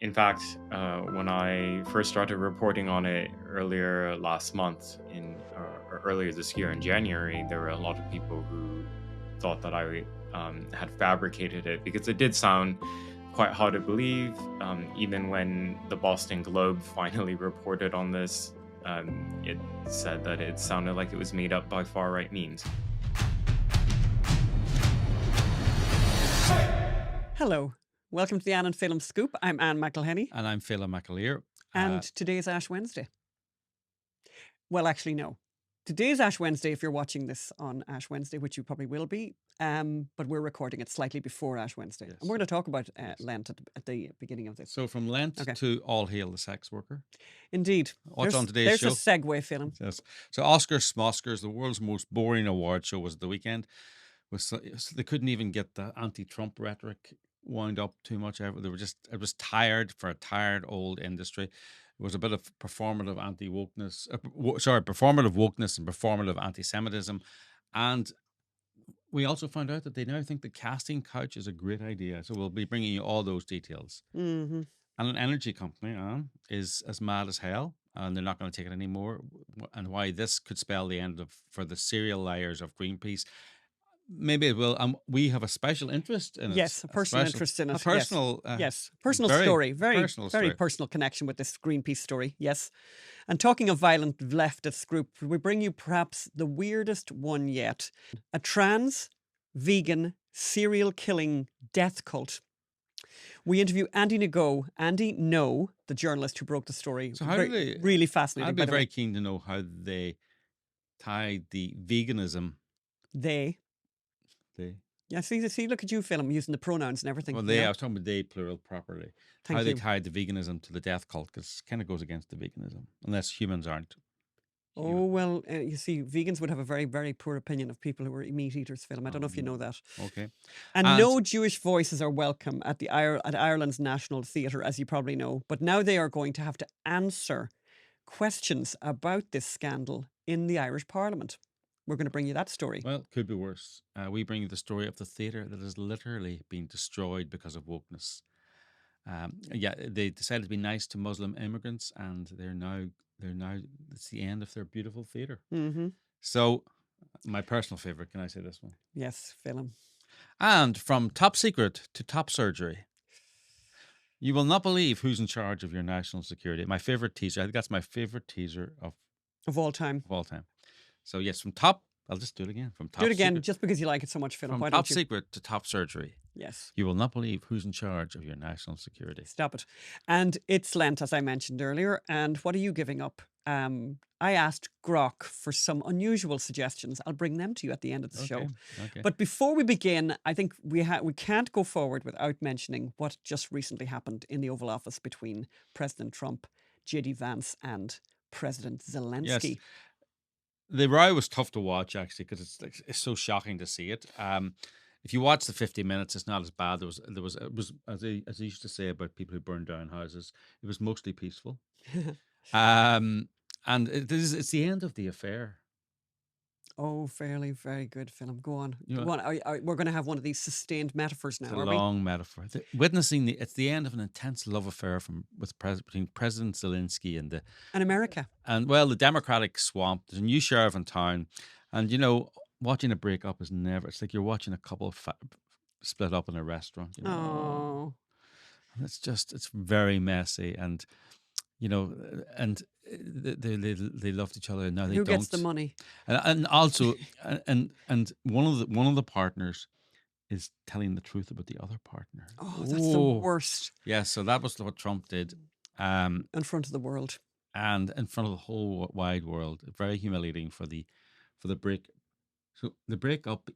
In fact, when I first started reporting on it earlier last month, or earlier this year in January, there were a lot of people who thought that I had fabricated it because it did sound quite hard to believe. Even when the Boston Globe finally reported on this, it said that it sounded like it was made up by far right memes. Hello. Welcome to the Ann and Phelim Scoop. I'm Anne McElhenney. And I'm Phelim McAleer. And today is Ash Wednesday. Well, actually, no. Today's Ash Wednesday, if you're watching this on Ash Wednesday, which you probably will be, but we're recording it slightly before Ash Wednesday. Yes. And we're going to talk about Lent at the beginning of this. So from Lent to All Hail the Sex Worker. Indeed. What's on today's show? There's a segue, Phelim. Yes. So Oscars, Smoskers, the world's most boring award show was at the weekend. They couldn't even get the anti-Trump rhetoric wound up too much. It was tired for a tired old industry. It was a bit of performative anti-wokeness, performative wokeness and performative anti-Semitism. And we also found out that they now think the casting couch is a great idea. So we'll be bringing you all those details. Mm-hmm. And an energy company is as mad as hell, and they're not going to take it anymore. And why this could spell the end for the serial liars of Greenpeace. Maybe it will. We have a special interest in it. Yes, a personal interest in it. A personal, yes, personal story. Very personal personal connection with this Greenpeace story. Yes. And talking of violent leftist group, we bring you perhaps the weirdest one yet: a trans, vegan, serial killing death cult. We interview Andy Ngo, the journalist who broke the story. So how do they? Really fascinating. I'd be very keen to know how they tied the veganism. They. Yeah, see, look at you, Phelim, using the pronouns and everything. Well, I was talking about they plural properly. Thank you. They tied the veganism to the death cult, because it kind of goes against the veganism, unless humans aren't. Oh, well, you see, vegans would have a very, very poor opinion of people who are meat eaters, Phelim. I don't know if you know that. Okay. And no Jewish voices are welcome at Ireland's National Theatre, as you probably know. But now they are going to have to answer questions about this scandal in the Irish Parliament. We're going to bring you that story. Well, it could be worse. We bring you the story of the theatre that has literally been destroyed because of wokeness. They decided to be nice to Muslim immigrants, and they're now it's the end of their beautiful theatre. Mm-hmm. So, my personal favourite, can I say this one? Yes, Phelim. And from top secret to top surgery. You will not believe who's in charge of your national security. My favourite teaser. I think that's my favourite teaser of all time. Of all time. So yes, from top, I'll just do it again. From top do it again, secret, just because you like it so much, Phelim. From top secret to top surgery. Yes. You will not believe who's in charge of your national security. Stop it. And it's Lent, as I mentioned earlier. And what are you giving up? I asked Grok for some unusual suggestions. I'll bring them to you at the end of the show. Okay. But before we begin, I think we can't go forward without mentioning what just recently happened in the Oval Office between President Trump, J.D. Vance, and President Zelensky. Yes. The row was tough to watch, actually, because it's so shocking to see it. If you watch the 50 minutes, it's not as bad. It was as they used to say about people who burn down houses. It was mostly peaceful, and it's the end of the affair. Oh, very good, Phelim. Go on. We're going to have one of these sustained metaphors now. It's a long metaphor. Witnessing it's the end of an intense love affair between President Zelensky and America. And the Democratic swamp. There's a new sheriff in town, and watching a breakup is never. It's like you're watching a couple split up in a restaurant. Oh, and it's very messy, and and they loved each other, and now they don't. Who gets the money? And also, and one of the partners is telling the truth about the other partner. Oh, that's the worst. Yeah, so that was what Trump did. In front of the world. And in front of the whole wide world. Very humiliating for the break. So the breakup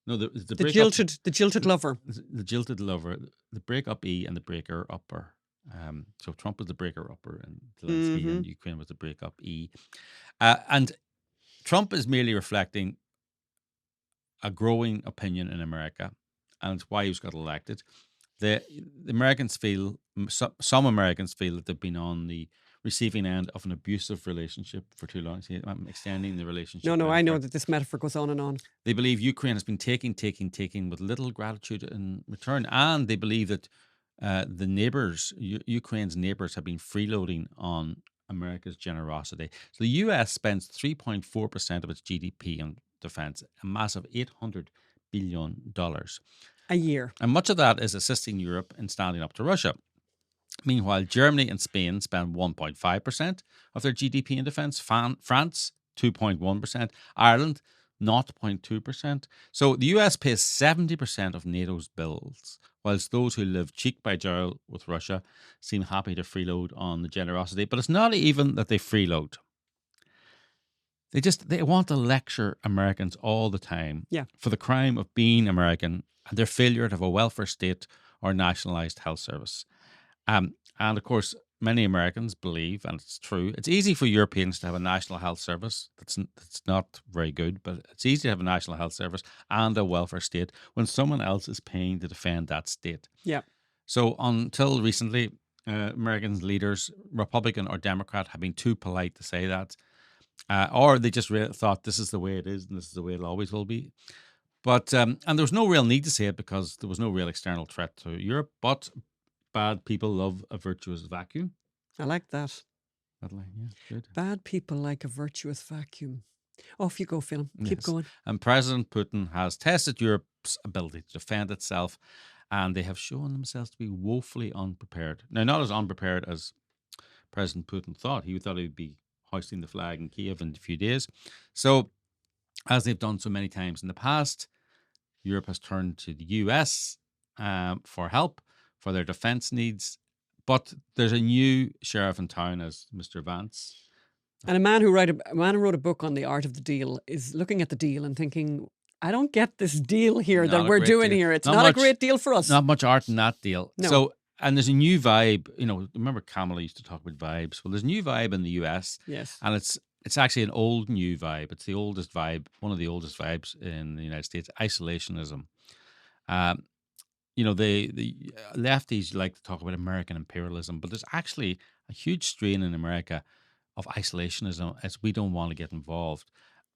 No, the jilted lover. The jilted lover. The breakup and the breaker upper. So Trump was the breaker upper, and Zelensky and Ukraine was the breakup E. And Trump is merely reflecting a growing opinion in America, and it's why he got elected. The Americans some Americans feel that they've been on the receiving end of an abusive relationship for too long. See, I'm extending the relationship. No, I know that this metaphor goes on and on. They believe Ukraine has been taking with little gratitude in return, and they believe that the neighbors, Ukraine's neighbors, have been freeloading on America's generosity. So the US spends 3.4% of its GDP on defense, a massive $800 billion. A year. And much of that is assisting Europe in standing up to Russia. Meanwhile, Germany and Spain spend 1.5% of their GDP in defense, France 2.1%, Ireland 0.2%. So the US pays 70% of NATO's bills, whilst those who live cheek by jowl with Russia seem happy to freeload on the generosity. But it's not even that they freeload. They want to lecture Americans all the time for the crime of being American and their failure to have a welfare state or nationalized health service. And of course, many Americans believe, and it's true, it's easy for Europeans to have a national health service. That's not very good, but it's easy to have a national health service and a welfare state when someone else is paying to defend that state. Yeah. So until recently, American leaders, Republican or Democrat, have been too polite to say that. Or they just thought this is the way it is and this is the way it always will be. But and there was no real need to say it because there was no real external threat to Europe. But bad people love a virtuous vacuum. I like that. That line, yeah, good. Bad people like a virtuous vacuum. Off you go, Phil. Keep going. And President Putin has tested Europe's ability to defend itself, and they have shown themselves to be woefully unprepared. Now, not as unprepared as President Putin thought. He thought he would be hoisting the flag in Kiev in a few days. So, as they've done so many times in the past, Europe has turned to the US for help for their defense needs. But there's a new sheriff in town, as Mr. Vance. And a man who wrote a book on the art of the deal is looking at the deal and thinking, I don't get this deal here that we're doing here. It's not a great deal for us. Not much art in that deal. No. So, and there's a new vibe. You know, remember Kamala used to talk about vibes. Well, there's a new vibe in the US. Yes. And it's actually an old new vibe. It's the oldest vibe, one of the oldest vibes in the United States, isolationism. You know, the lefties like to talk about American imperialism, but there's actually a huge strain in America of isolationism as we don't want to get involved.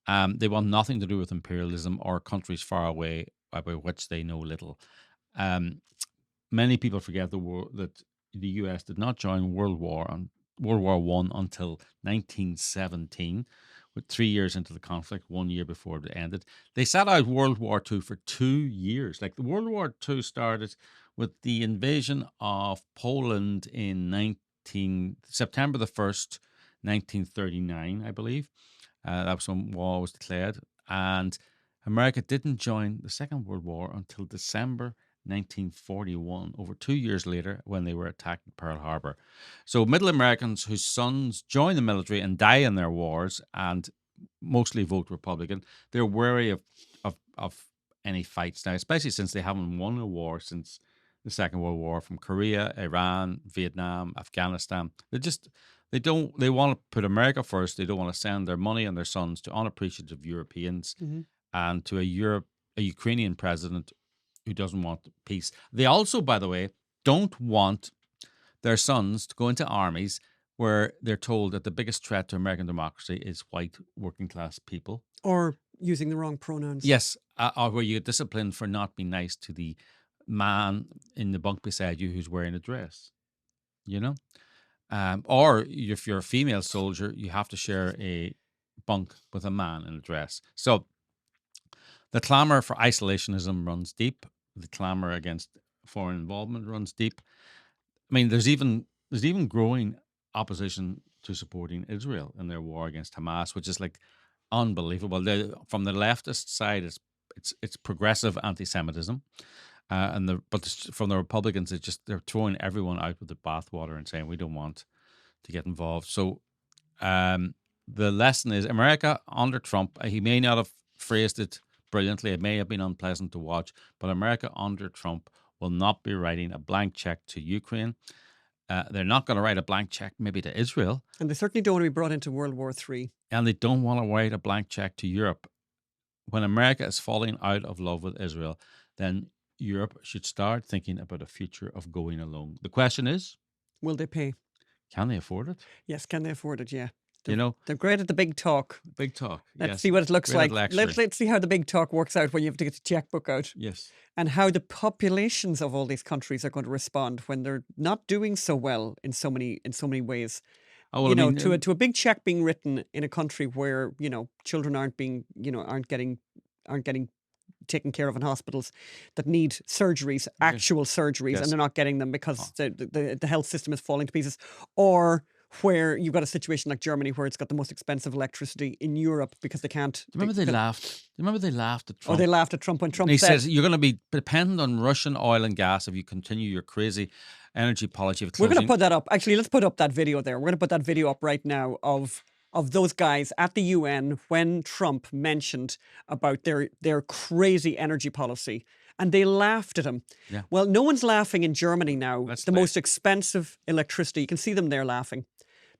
They want nothing to do with imperialism or countries far away about which they know little. Many people forget that the U.S. did not join World War I until 1917, with 3 years into the conflict, 1 year before it ended. They sat out World War II for 2 years. Like the World War II started with the invasion of Poland in September the 1st, 1939, I believe. That was when war was declared. And America didn't join the Second World War until December 1941, over 2 years later, when they were attacked at Pearl Harbor. So middle Americans whose sons join the military and die in their wars and mostly vote Republican, they're wary of any fights now, especially since they haven't won a war since the Second World War, from Korea, Iran, Vietnam, Afghanistan. They want to put America first. They don't want to send their money and their sons to unappreciative Europeans and to a Ukrainian president who doesn't want peace. They also, by the way, don't want their sons to go into armies where they're told that the biggest threat to American democracy is white working class people. Or using the wrong pronouns. Yes, or where you get disciplined for not being nice to the man in the bunk beside you who's wearing a dress, you know? Or if you're a female soldier, you have to share a bunk with a man in a dress. So the clamor for isolationism runs deep. The clamor against foreign involvement runs deep. I mean, there's even growing opposition to supporting Israel in their war against Hamas, which is like unbelievable. From the leftist side, it's progressive anti-Semitism, but from the Republicans, they're throwing everyone out with the bathwater and saying we don't want to get involved. So the lesson is America under Trump. He may not have phrased it brilliantly. It may have been unpleasant to watch, but America under Trump will not be writing a blank check to Ukraine. They're not going to write a blank check maybe to Israel. And they certainly don't want to be brought into World War III. And they don't want to write a blank check to Europe. When America is falling out of love with Israel, then Europe should start thinking about a future of going alone. The question is, will they pay? Can they afford it? Yes, can they afford it? Yeah. You know, They're great at the big talk. big talk. Let's Yes. see what it looks Great at like. lecturing. Let's see how the big talk works out when you have to get the checkbook out, Yes. and how the populations of all these countries are going to respond when they're not doing so well in so many ways. Oh, well, I mean, to a big check being written in a country where children aren't getting taken care of in hospitals that need surgeries, actual surgeries, Yes. and they're not getting them because the health system is falling to pieces, or where you've got a situation like Germany where it's got the most expensive electricity in Europe because they can't. Do you remember they laughed? Do you remember they laughed at Trump? Oh, they laughed at Trump when Trump he said, says you're going to be dependent on Russian oil and gas if you continue your crazy energy policy of we're closing. going to put that up. Actually, let's put up that video there. We're going to put that video up right now of those guys at the UN when Trump mentioned about their crazy energy policy, and they laughed at him. Yeah. Well, no one's laughing in Germany now. Let's the play most expensive electricity. You can see them there laughing.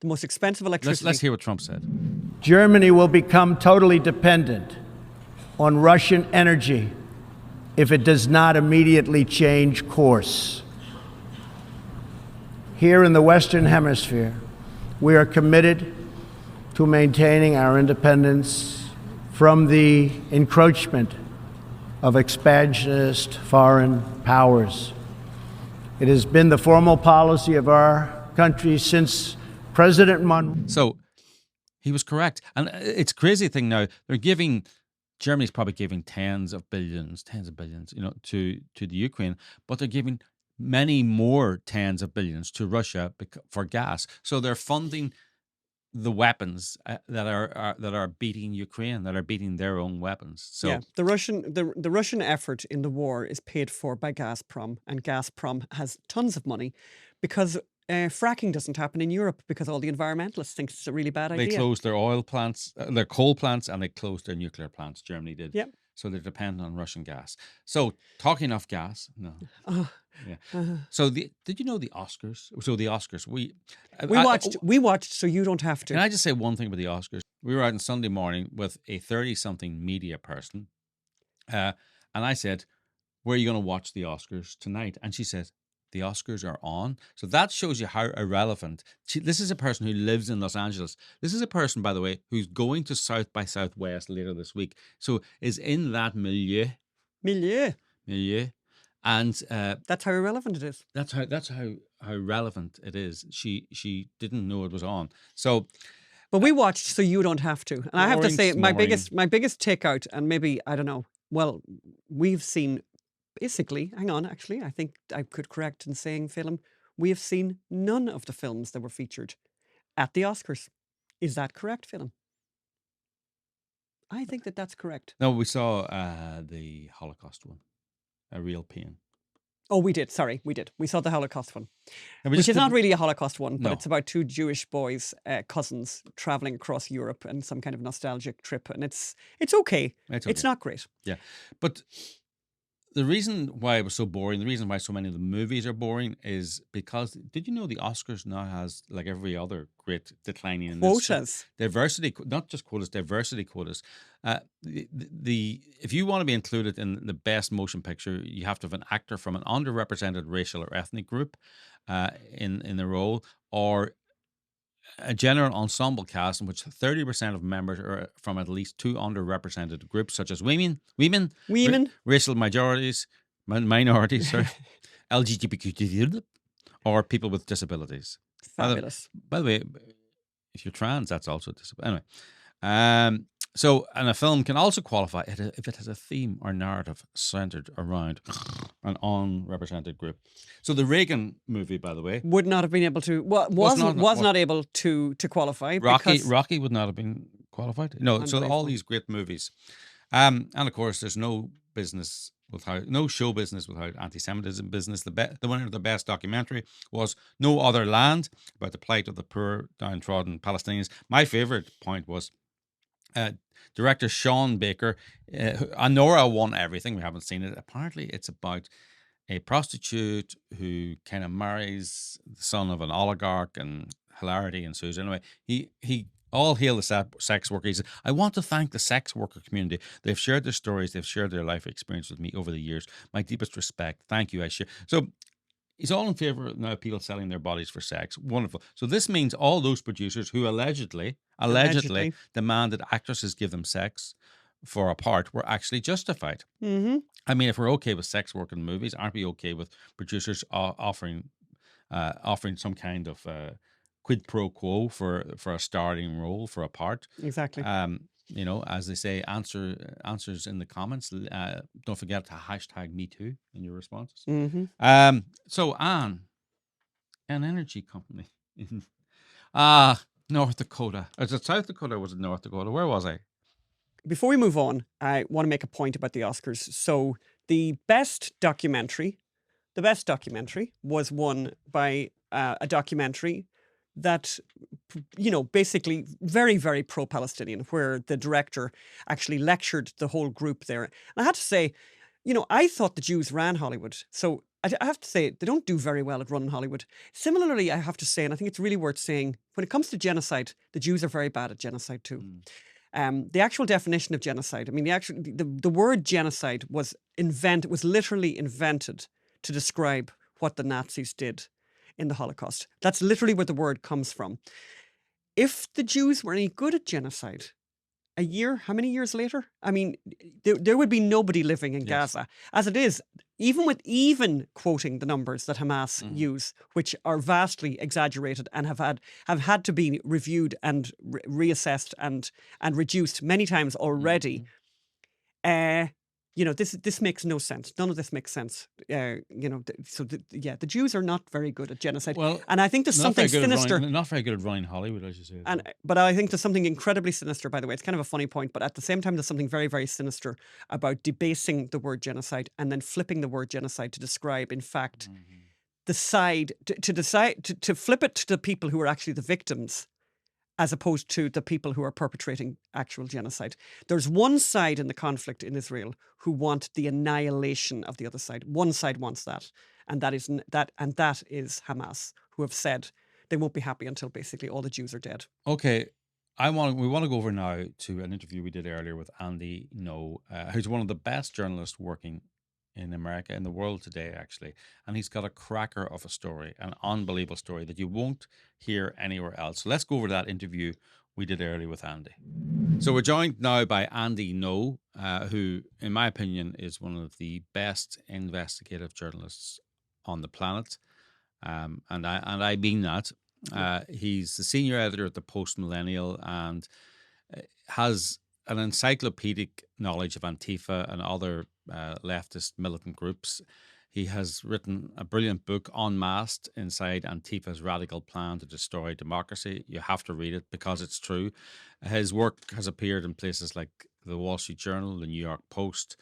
The most expensive electricity. Let's hear what Trump said. Germany will become totally dependent on Russian energy if it does not immediately change course. Here in the Western Hemisphere, we are committed to maintaining our independence from the encroachment of expansionist foreign powers. It has been the formal policy of our country since President Monroe. So he was correct. And it's a crazy thing now. Germany's probably giving tens of billions, to the Ukraine, but they're giving many more tens of billions to Russia for gas. So they're funding the weapons that are beating Ukraine, that are beating their own weapons. So yeah, the Russian effort in the war is paid for by Gazprom, and Gazprom has tons of money because fracking doesn't happen in Europe because all the environmentalists think it's a really bad idea. They closed their oil plants, their coal plants, and they closed their nuclear plants. Germany did. Yep. So they're dependent on Russian gas. So talking of gas, no. Yeah. So did you know the Oscars? So the Oscars, we watched, so you don't have to. Can I just say one thing about the Oscars? We were out on Sunday morning with a 30-something media person, and I said, "Where are you going to watch the Oscars tonight?" And she said, "The Oscars are on." So that shows you how irrelevant. This is a person who lives in Los Angeles. This is a person, by the way, who's going to South by Southwest later this week. So is in that milieu. And that's how irrelevant it is. That's how relevant it is. She didn't know it was on. So, but we watched, so you don't have to. And I have to say, my biggest takeout, and maybe I don't know. Well, we've seen basically. Hang on, actually, I think I could correct in saying, Phelim, we have seen none of the films that were featured at the Oscars. Is that correct, Phelim? I think that's correct. No, we saw the Holocaust one. A Real Pain. Oh, we did. Sorry, we did. We saw the Holocaust one, which is not really a Holocaust one, but it's about two Jewish boys, cousins, traveling across Europe and some kind of nostalgic trip, and it's okay. It's not great. Yeah, but the reason why it was so boring, the reason why so many of the movies are boring, is because did you know the Oscars now has, like every other great declining quotas, diversity, not just quotas, diversity quotas. If you want to be included in the best motion picture, you have to have an actor from an underrepresented racial or ethnic group in the role, or a general ensemble cast in which 30% of members are from at least two underrepresented groups, such as women, racial minorities, LGBTQ, or people with disabilities. Fabulous. By the way, if you're trans, that's also a disability. Anyway, so, and a film can also qualify if it has a theme or narrative centered around an unrepresented group. So the Reagan movie, by the way, would not have been able to. Was not able to qualify. Rocky would not have been qualified. No, so all these great movies, and of course, there's no show business without anti-Semitism business. The winner of the best documentary was No Other Land, about the plight of the poor, downtrodden Palestinians. My favorite point was director Sean Baker. Nora won everything. We haven't seen it. Apparently, it's about a prostitute who kind of marries the son of an oligarch, and hilarity ensues. Anyway, he all hail the sex workers. I want to thank the sex worker community. They've shared their stories. They've shared their life experience with me over the years. My deepest respect. Thank you. I share. So he's all in favor of now people selling their bodies for sex. Wonderful. So this means all those producers who allegedly demanded actresses give them sex for a part were actually justified. Mm-hmm. I mean, if we're okay with sex work in movies, aren't we okay with producers offering some kind of quid pro quo for a starting role for a part? Exactly. You know, as they say, answers in the comments. Don't forget to hashtag me too in your responses. Mm-hmm. So Anne, an energy company in North Dakota. Is it South Dakota or was it North Dakota? Where was I? Before we move on, I want to make a point about the Oscars. So the best documentary was won by a documentary that, you know, basically very, very pro-Palestinian, where the director actually lectured the whole group there. And I had to say, you know, I thought the Jews ran Hollywood. So I have to say, they don't do very well at running Hollywood. Similarly, I have to say, and I think it's really worth saying, when it comes to genocide, the Jews are very bad at genocide too. The actual definition of genocide, I mean, the word genocide was literally invented to describe what the Nazis did in the Holocaust. That's literally where the word comes from. If the Jews were any good at genocide, how many years later? I mean, there would be nobody living in Gaza. As it is, even quoting the numbers that Hamas use, which are vastly exaggerated and have had to be reviewed and reassessed and reduced many times already. You know, this makes no sense. None of this makes sense. You know, the Jews are not very good at genocide. Well, and I think there's something sinister. Not very good at running Hollywood, as you say. But I think there's something incredibly sinister, by the way. It's kind of a funny point, but at the same time, there's something very, very sinister about debasing the word genocide and then flipping the word genocide to describe, in fact, the side, to flip it to the people who are actually the victims, as opposed to the people who are perpetrating actual genocide. There's one side in the conflict in Israel who want the annihilation of the other side. One side wants that, and that is Hamas, who have said they won't be happy until basically all the Jews are dead. Okay, we want to go over now to an interview we did earlier with Andy Ngo, who's one of the best journalists working in America, in the world today, actually. And he's got a cracker of a story, an unbelievable story that you won't hear anywhere else. So let's go over that interview we did earlier with Andy. So we're joined now by Andy Ngo, who, in my opinion, is one of the best investigative journalists on the planet. And I mean that. He's the senior editor at the Post Millennial and has an encyclopedic knowledge of Antifa and other leftist militant groups. He has written a brilliant book, Unmasked, inside Antifa's radical plan to destroy democracy. You have to read it because it's true. His work has appeared in places like the Wall Street Journal, the New York Post.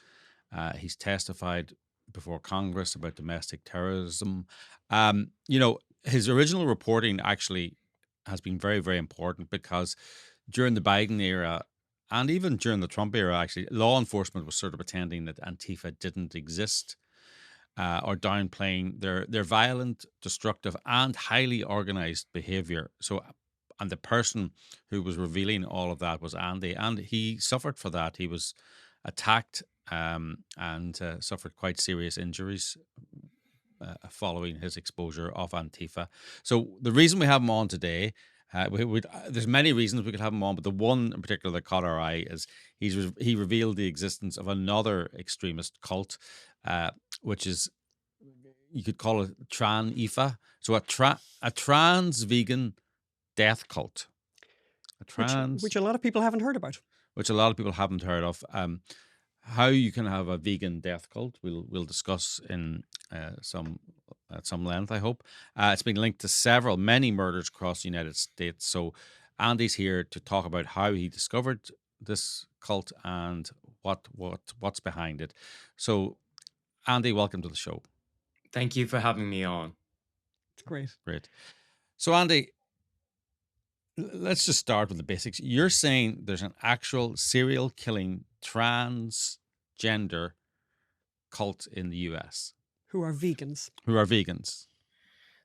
He's testified before Congress about domestic terrorism. You know, his original reporting actually has been very, very important because during the Biden era, and even during the Trump era, actually, law enforcement was sort of pretending that Antifa didn't exist or downplaying their violent, destructive, and highly organized behavior. So, and the person who was revealing all of that was Andy, and he suffered for that. He was attacked and suffered quite serious injuries following his exposure of Antifa. So the reason we have him on today, there's many reasons we could have him on, but the one in particular that caught our eye is he revealed the existence of another extremist cult, which is, you could call it Antifa. So a trans vegan death cult. Which a lot of people haven't heard about. Which a lot of people haven't heard of. How you can have a vegan death cult, we'll discuss in at some length, I hope. It's been linked to many murders across the United States. So Andy's here to talk about how he discovered this cult and what's behind it. So Andy, welcome to the show. Thank you for having me on. It's great. Great. So Andy, let's just start with the basics. You're saying there's an actual serial killing transgender cult in the US. Who are vegans.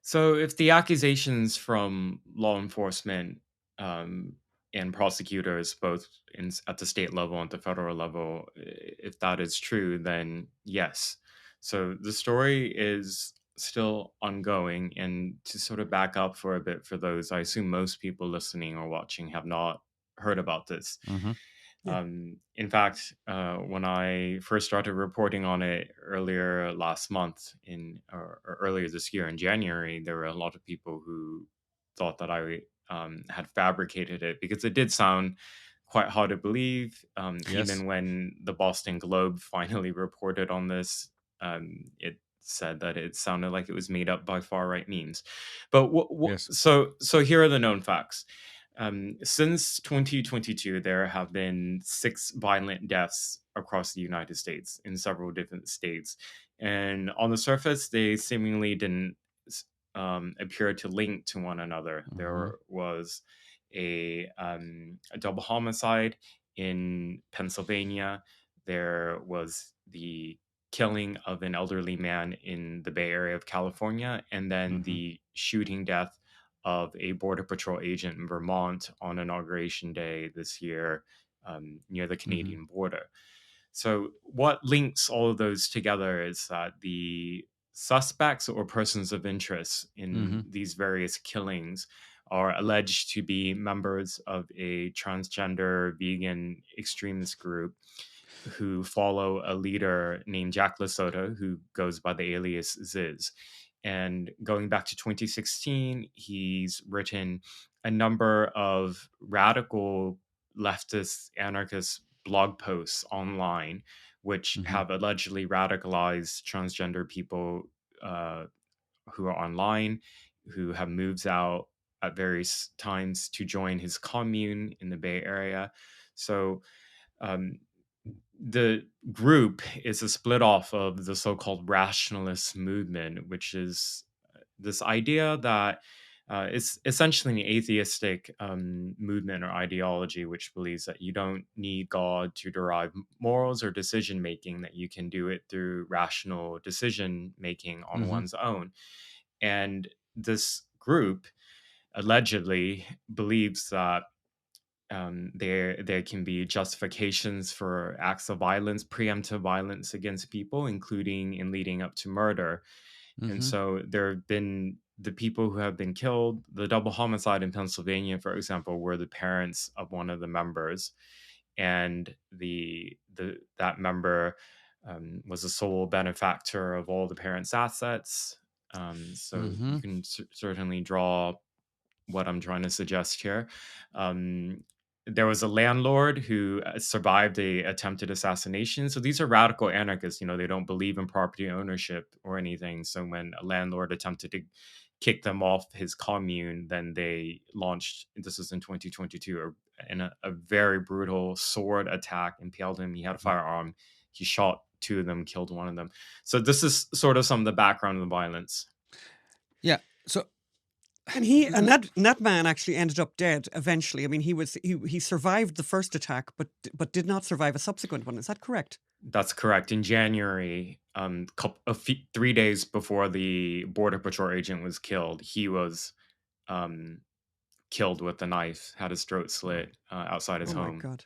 So if the accusations from law enforcement and prosecutors, both at the state level and the federal level, if that is true, then yes. So the story is still ongoing. And to sort of back up for a bit for those, I assume most people listening or watching have not heard about this. Mm-hmm. Yeah. In fact, when I first started reporting on it earlier last month or earlier this year in January, there were a lot of people who thought that I had fabricated it because it did sound quite hard to believe. Yes. Even when the Boston Globe finally reported on this, it said that it sounded like it was made up by far right memes. But Yes. so here are the known facts. Since 2022, there have been 6 violent deaths across the United States in several different states. And on the surface, they seemingly didn't appear to link to one another. Mm-hmm. There was a double homicide in Pennsylvania. There was the killing of an elderly man in the Bay Area of California, and then Mm-hmm. the shooting death of a Border Patrol agent in Vermont on Inauguration Day this year near the Mm-hmm. Canadian border. So, what links all of those together is that the suspects or persons of interest in Mm-hmm. these various killings are alleged to be members of a transgender vegan extremist group who follow a leader named Jack LaSota, who goes by the alias Ziz. And going back to 2016, he's written a number of radical leftist anarchist blog posts online, which Mm-hmm. have allegedly radicalized transgender people uh, who are online, who have moved out at various times to join his commune in the Bay Area. So um, the group is a split off of the so-called rationalist movement, which is this idea that it's essentially an atheistic movement or ideology which believes that you don't need God to derive morals or decision making, that you can do it through rational decision making on Mm-hmm. one's own. And this group allegedly believes that there can be justifications for acts of violence, preemptive violence against people, including in leading up to murder. And Mm-hmm. so there have been the people who have been killed. The double homicide in Pennsylvania, for example, were the parents of one of the members, and that member was the sole benefactor of all the parents' assets. So Mm-hmm. you can certainly draw what I'm trying to suggest here. Um, there was a landlord who survived a attempted assassination. So these are radical anarchists. You know, they don't believe in property ownership or anything. So when a landlord attempted to kick them off his commune, then they launched. This was in 2022, a very brutal sword attack, impaled him. He had a firearm. He shot 2 of them, killed one of them. So this is sort of some of the background of the violence. Yeah. So And that man actually ended up dead eventually. I mean, he survived the first attack, but did not survive a subsequent one. Is that correct? That's correct. In January, 3 days before the Border Patrol agent was killed, he was killed with a knife, had his throat slit outside his Oh my home. God.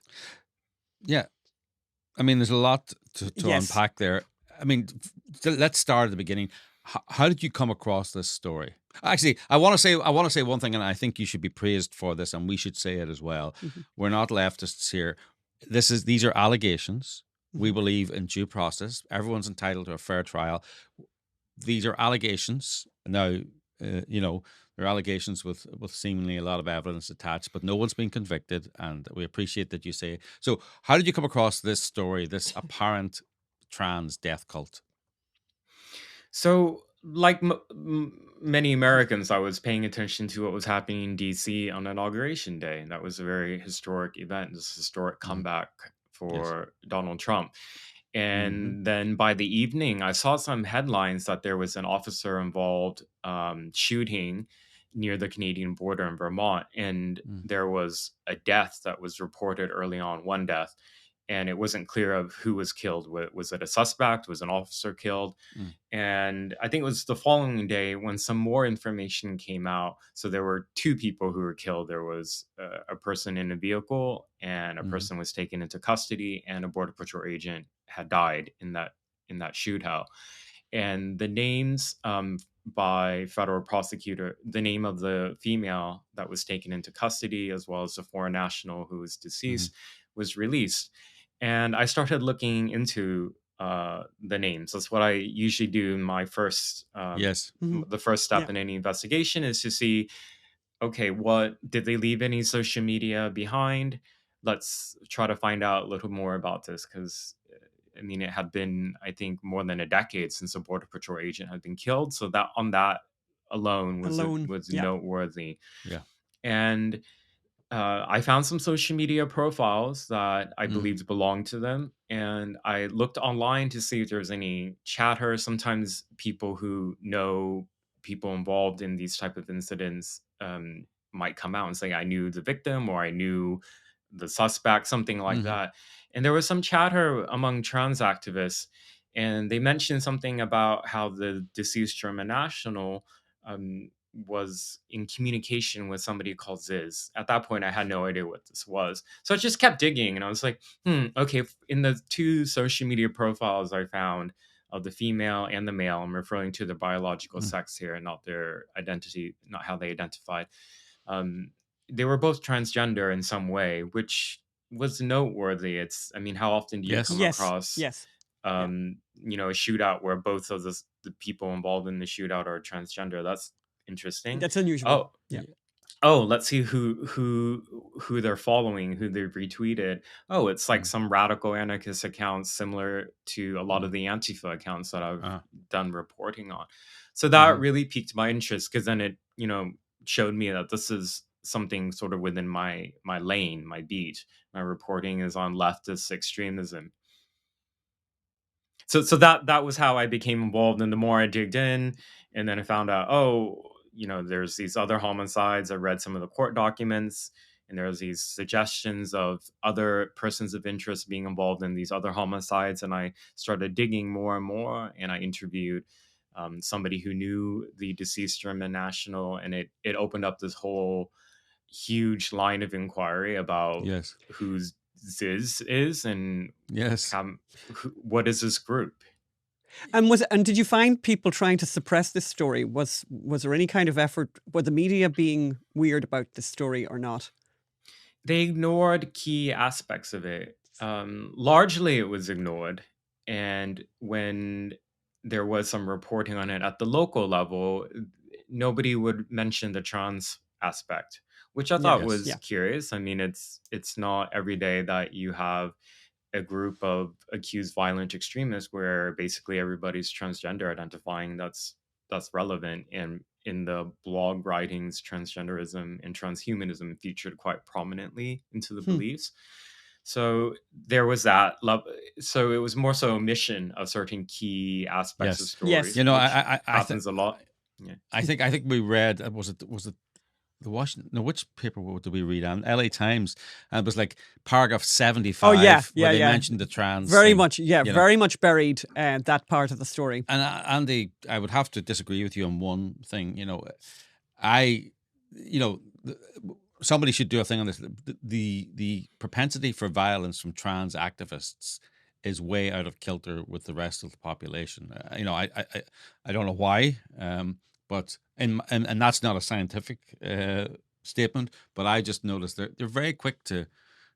yeah, I mean, there's a lot to Yes. unpack there. I mean, let's start at the beginning. How did you come across this story? Actually, I want to say one thing, and I think you should be praised for this, and we should say it as well. Mhm. We're not leftists here. These are allegations. We Mhm. believe in due process. Everyone's entitled to a fair trial. These are allegations. Now, they're allegations with seemingly a lot of evidence attached, but no one's been convicted, and we appreciate that you say. So, how did you come across this story, this apparent trans death cult? So, like many Americans, I was paying attention to what was happening in DC on Inauguration Day. That was a very historic event, this historic comeback Yes. for Donald Trump. Mm-hmm. And then by the evening, I saw some headlines that there was an officer involved shooting near the Canadian border in Vermont. And there was a death that was reported early on, one death. And it wasn't clear of who was killed. Was it a suspect? Was an officer killed? And I think it was the following day when some more information came out. So there were 2 people who were killed. There was a person in a vehicle, and a person was taken into custody, and a Border Patrol agent had died in that shootout. and the names by federal prosecutor, the name of the female that was taken into custody, as well as the foreign national who was deceased, was released. And I started looking into the names. That's what I usually do in my first, Yes. the first step Yeah. in any investigation, is to see, okay, what did they leave any social media behind? Let's try to find out a little more about this, because I mean, it had been, I think, more than a decade since a border patrol agent had been killed. So that on that alone Alone. was Yeah. noteworthy. Yeah. And I found some social media profiles that I Mm. believed belonged to them, and I looked online to see if there was any chatter. Sometimes people who know people involved in these type of incidents might come out and say, "I knew the victim," or "I knew the suspect," something like Mhm. that. And there was some chatter among trans activists, and they mentioned something about how the deceased German national was in communication with somebody called Ziz. At that point, I had no idea what this was. So I just kept digging, and I was like, okay, in the two social media profiles I found of the female and the male, I'm referring to their biological Mm. sex here, not their identity, not how they identified. Um, they were both transgender in some way, which was noteworthy. It's, I mean, how often do you Yes. come Yes. across Yes. Yeah. a shootout where both of the people involved in the shootout are transgender? That's interesting. That's unusual. Oh, Yeah. let's see who they're following, who they've retweeted. Oh, it's like Mm. some radical anarchist accounts similar to a lot of Mm. the Antifa accounts that I've Uh, done reporting on. So that mhm. really piqued my interest, because then it, showed me that this is something sort of within my lane, my beat. My reporting is on leftist extremism. So that was how I became involved. And the more I digged in, and then I found out, oh, there's these other homicides. I read some of the court documents, and there's these suggestions of other persons of interest being involved in these other homicides. And I started digging more and more, and I interviewed somebody who knew the deceased German national, and it opened up this whole huge line of inquiry about Yes. who's Ziz is, and Yes. what is this group. And did you find people trying to suppress this story? Was there any kind of effort? Were the media being weird about this story or not? They ignored key aspects of it. Largely, it was ignored. And when there was some reporting on it at the local level, nobody would mention the trans aspect, which I Yeah. thought Yes. was Yeah. curious. I mean, it's not every day that you have a group of accused violent extremists where basically everybody's transgender identifying. That's relevant. And in the blog writings, transgenderism and transhumanism featured quite prominently into the Hmm. beliefs. So there was that love. So it was more so omission of certain key aspects of Yes. Yes. stories, You know, which I think happens a lot. Yeah. I think we read, was it the Washington? No, which paper did we read on? L.A. Times, and it was like paragraph Oh yeah. 75 where Yeah. they Yeah. mentioned the trans Very thing. much. Yeah. You know, Very much buried that part of the story. and Andy, I would have to disagree with you on one thing. I, you know, somebody should do a thing on this. The propensity for violence from trans activists is way out of kilter with the rest of the population. I don't know why, but and that's not a scientific statement. But I just noticed they're very quick to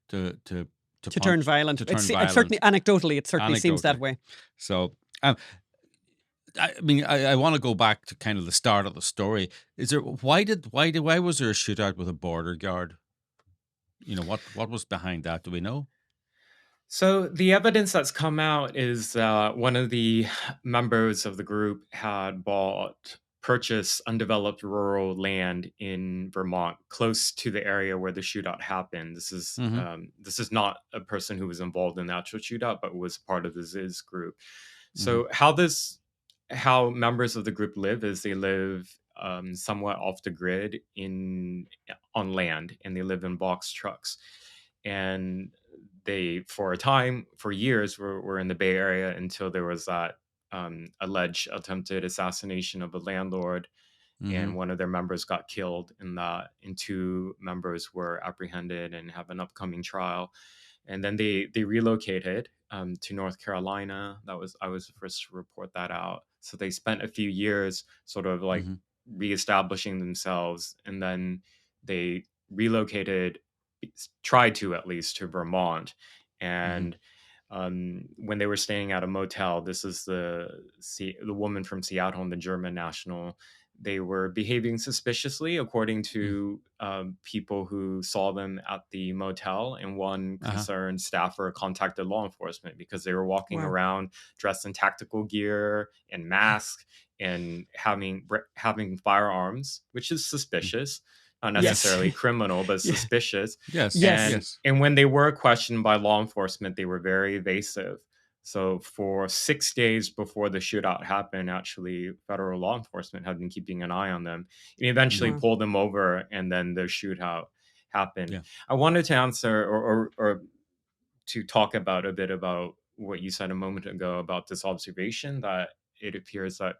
to To turn punch, violent. to turn It's certainly violent anecdotally, it certainly seems that anecdotally. way. So. I mean, I want to go back to kind of the start of the story. Is there why was there a shootout with a border guard? What was behind that? Do we know? So the evidence that's come out is one of the members of the group had purchased undeveloped rural land in Vermont, close to the area where the shootout happened. Mm-hmm. This is not a person who was involved in the actual shootout, but was part of the Ziz group. Mm-hmm. So how members of the group live is they live somewhat off the grid on land, and they live in box trucks. And they, for years, were in the Bay Area until there was that alleged attempted assassination of a landlord, Mm-hmm. and one of their members got killed in that, and two members were apprehended and have an upcoming trial. And then they relocated to North Carolina. I was the first to report that out. So they spent a few years sort of like Mm-hmm. reestablishing themselves, and then they relocated, tried to at least, to Vermont. Mm-hmm. And when they were staying at a motel, this is the woman from Seattle and the German national. They were behaving suspiciously, according to people who saw them at the motel. And one Uh-huh. concerned staffer contacted law enforcement because they were walking Wow. around dressed in tactical gear and masks and having firearms, which is suspicious. Not Yes. necessarily criminal, but Yeah. suspicious. Yes. Yes. Yes. And when they were questioned by law enforcement, they were very evasive. So for 6 days before the shootout happened, actually, federal law enforcement had been keeping an eye on them and eventually Wow. pulled them over, and then the shootout happened. Yeah. I wanted to answer or to talk about a bit about what you said a moment ago about this observation that it appears that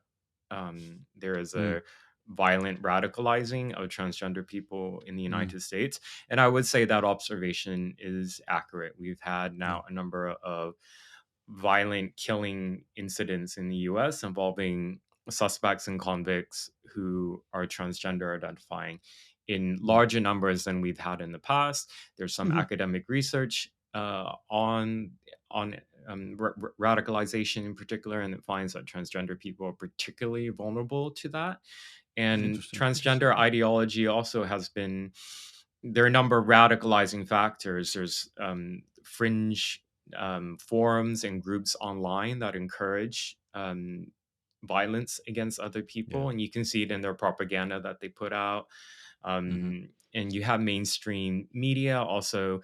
there is Mm. a violent radicalizing of transgender people in the Mm. United States. And I would say that observation is accurate. We've had Yeah. now a number of violent killing incidents in the US involving suspects and convicts who are transgender identifying in larger numbers than we've had in the past. There's some Mhm. academic research on radicalization in particular, and it finds that transgender people are particularly vulnerable to that. And Interesting. transgender ideology also has been, there are a number of radicalizing factors. There's fringe forums and groups online that encourage violence against other people, Yeah. and you can see it in their propaganda that they put out. Mm-hmm. And you have mainstream media also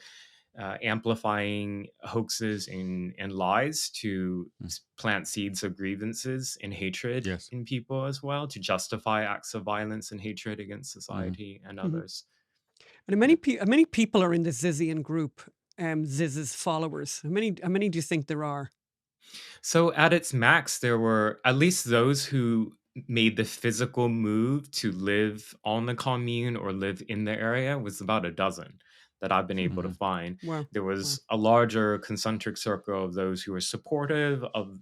amplifying hoaxes and lies to plant seeds of grievances and hatred Yes. in people as well, to justify acts of violence and hatred against society and others. And many people are in the Zizian group, Ziz's followers. How many do you think there are? So at its max, there were at least those who made the physical move to live on the commune or live in the area was about a dozen that I've been able to Mm-hmm. find. Wow. There Wow. was a larger concentric circle of those who were supportive of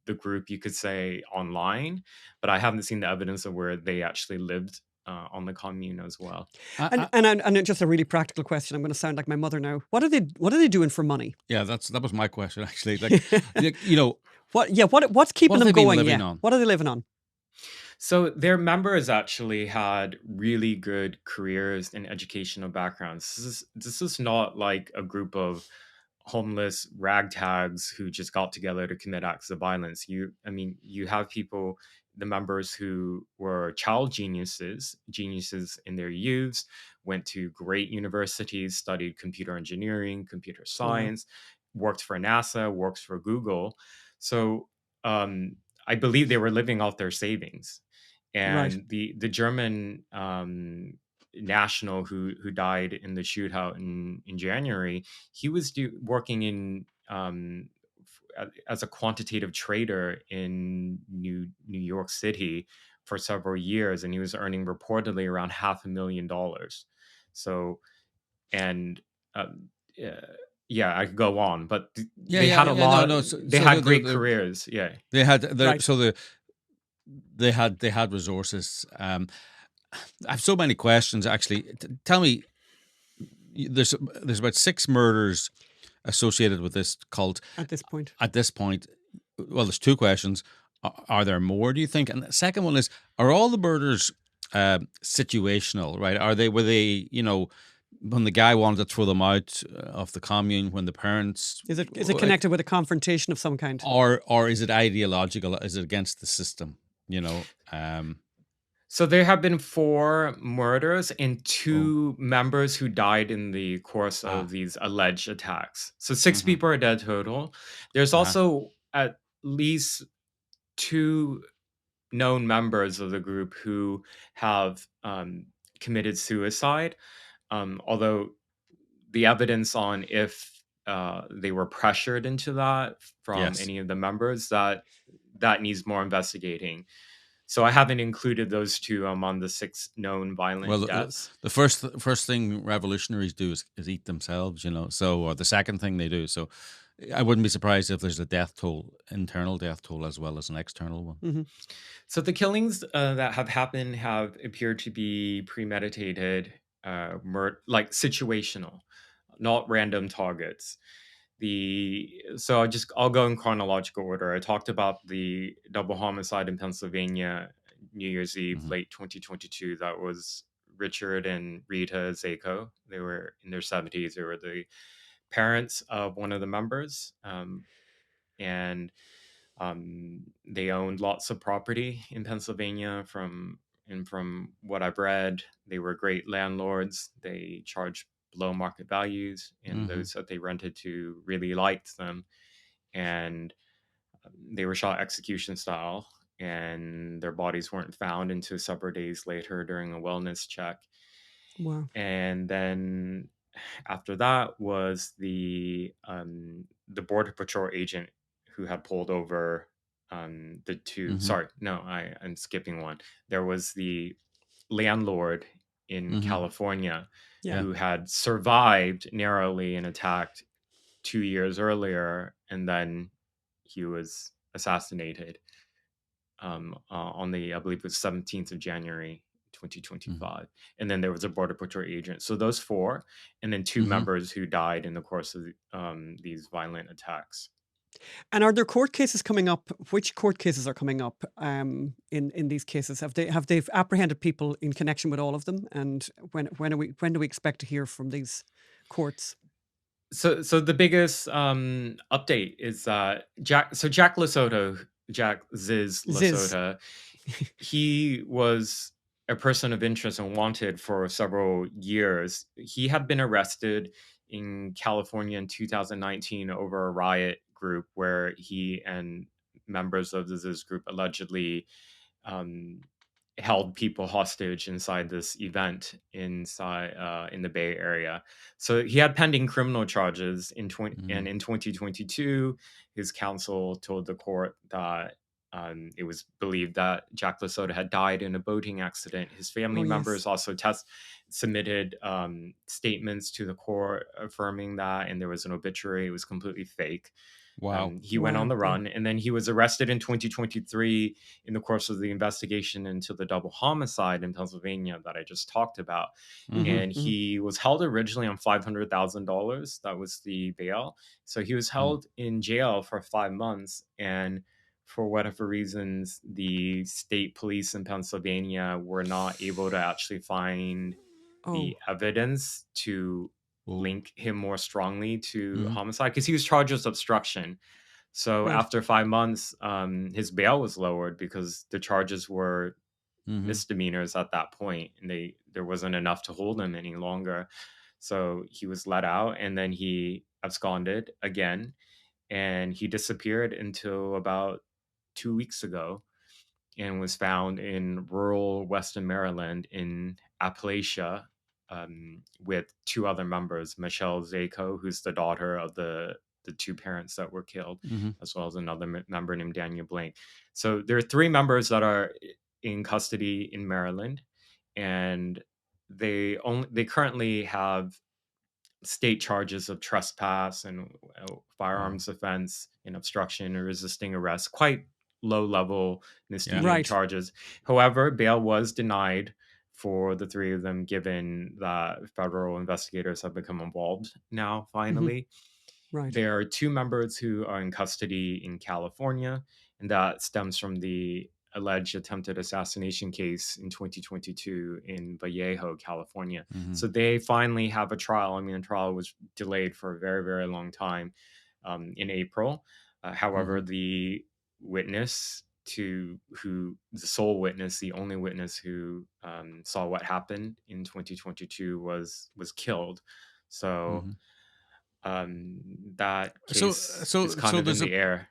the group, you could say, online, but I haven't seen the evidence of where they actually lived on the commune as well. And just a really practical question. I'm going to sound like my mother now. What are they doing for money? Yeah, that was my question actually. Like, you know, what's keeping have them they been going? living Yeah. on? What are they living on? So their members actually had really good careers and educational backgrounds. This is not like a group of homeless ragtags who just got together to commit acts of violence. You have people, the members who were child geniuses in their youths, went to great universities, studied computer engineering, computer science, worked for NASA, works for Google. So I believe they were living off their savings. Right. And the German national who died in the shootout in January, he was working in as a quantitative trader in New York City for several years, and he was earning reportedly around $500,000. So, and yeah, I could go on, but they had a lot. No. They had great careers. Yeah, they had Right. so they had resources. I have so many questions actually. Tell me, there's about 6 murders associated with this cult At this point. at this point. Well, there's 2 questions. Are there more, do you think? And the second one is, are all the murders situational, right? Were they, when the guy wanted to throw them out of the commune, when the parents, Is it connected with a confrontation of some kind? or is it ideological? Is it against the system? So there have been 4 murders and 2 members who died in the course of these alleged attacks. So 6 people are dead total. There's also at least 2 known members of the group who have committed suicide. Although the evidence on if they were pressured into that from any of the members, that needs more investigating. So I haven't included those 2 among the 6 known violent deaths. The first thing revolutionaries do is eat themselves, so, or the second thing they do. So I wouldn't be surprised if there's a death toll, internal death toll, as well as an external one. Hmm. So the killings that have happened have appeared to be premeditated, like situational, not random targets. I'll go in chronological order. I talked about the double homicide in Pennsylvania, New Year's Eve, Hmm. late 2022. That was Richard and Rita Zako. They were in their 70s. They were the parents of one of the members, and they owned lots of property in Pennsylvania. From what I've read, they were great landlords. They charged below market values, and Hmm. those that they rented to really liked them. And they were shot execution style, and their bodies weren't found until several days later during a wellness check. Wow. And then after that was the border patrol agent who had pulled over the two. Hmm. Sorry, no, I'm skipping one. There was the landlord in Hmm. California Yeah. Yeah. who had survived narrowly an attack 2 years earlier, and then he was assassinated on I believe it was 17th of January Hmm. 2025. And then there was a border patrol agent. So those four, and then two Hmm. members who died in the course of these violent attacks. And are there court cases coming up? Which court cases are coming up in these cases? Have they apprehended people in connection with all of them? And when do we expect to hear from these courts? So the biggest update is Jack LaSota, Jack Ziz Ziz. LaSota, he was a person of interest and wanted for several years. He had been arrested in California in 2019 over a riot group where he and members of the Ziz group allegedly um, held people hostage inside this event in the Bay Area. So he had pending criminal charges and in 2022, his counsel told the court that it was believed that Jack LaSota had died in a boating accident. His family Oh, members yes. also submitted statements to the court affirming that, and there was an obituary. It was completely fake. Wow. He went on Wow. the Yeah. run, and then he was arrested in 2023 in the course of the investigation into the double homicide in Pennsylvania that I just talked about. Hmm. And he was held originally on $500,000. That was the bail. So he was held in jail for 5 months. And for whatever reasons, the state police in Pennsylvania were not able to actually find Oh. the evidence to Whoa. link him more strongly to Mhm. homicide, because he was charged with obstruction. So Right. after 5 months, his bail was lowered because the charges were Mhm. misdemeanors at that point, and there wasn't enough to hold him any longer. So he was let out, and then he absconded again, and he disappeared until about 2 weeks ago, and was found in rural Western Maryland in Appalachia, with two other members, Michelle Zako, who's the daughter of the two parents that were killed, Mhm. as well as another member named Daniel Blank. So there are three members that are in custody in Maryland, and they currently have state charges of trespass and firearms offense and obstruction and resisting arrest, quite low level misdemeanor Right. charges. However, bail was denied for the three of them, given that federal investigators have become involved now, finally. Right. There are two members who are in custody in California, and that stems from the alleged attempted assassination case in 2022 in Vallejo, California. Mhm. So they finally have a trial. I mean, the trial was delayed for a very, very long time in April. However, the witness the sole witness, the only witness who saw what happened in 2022 was killed. So Mhm. that So case is kind of in there's the air.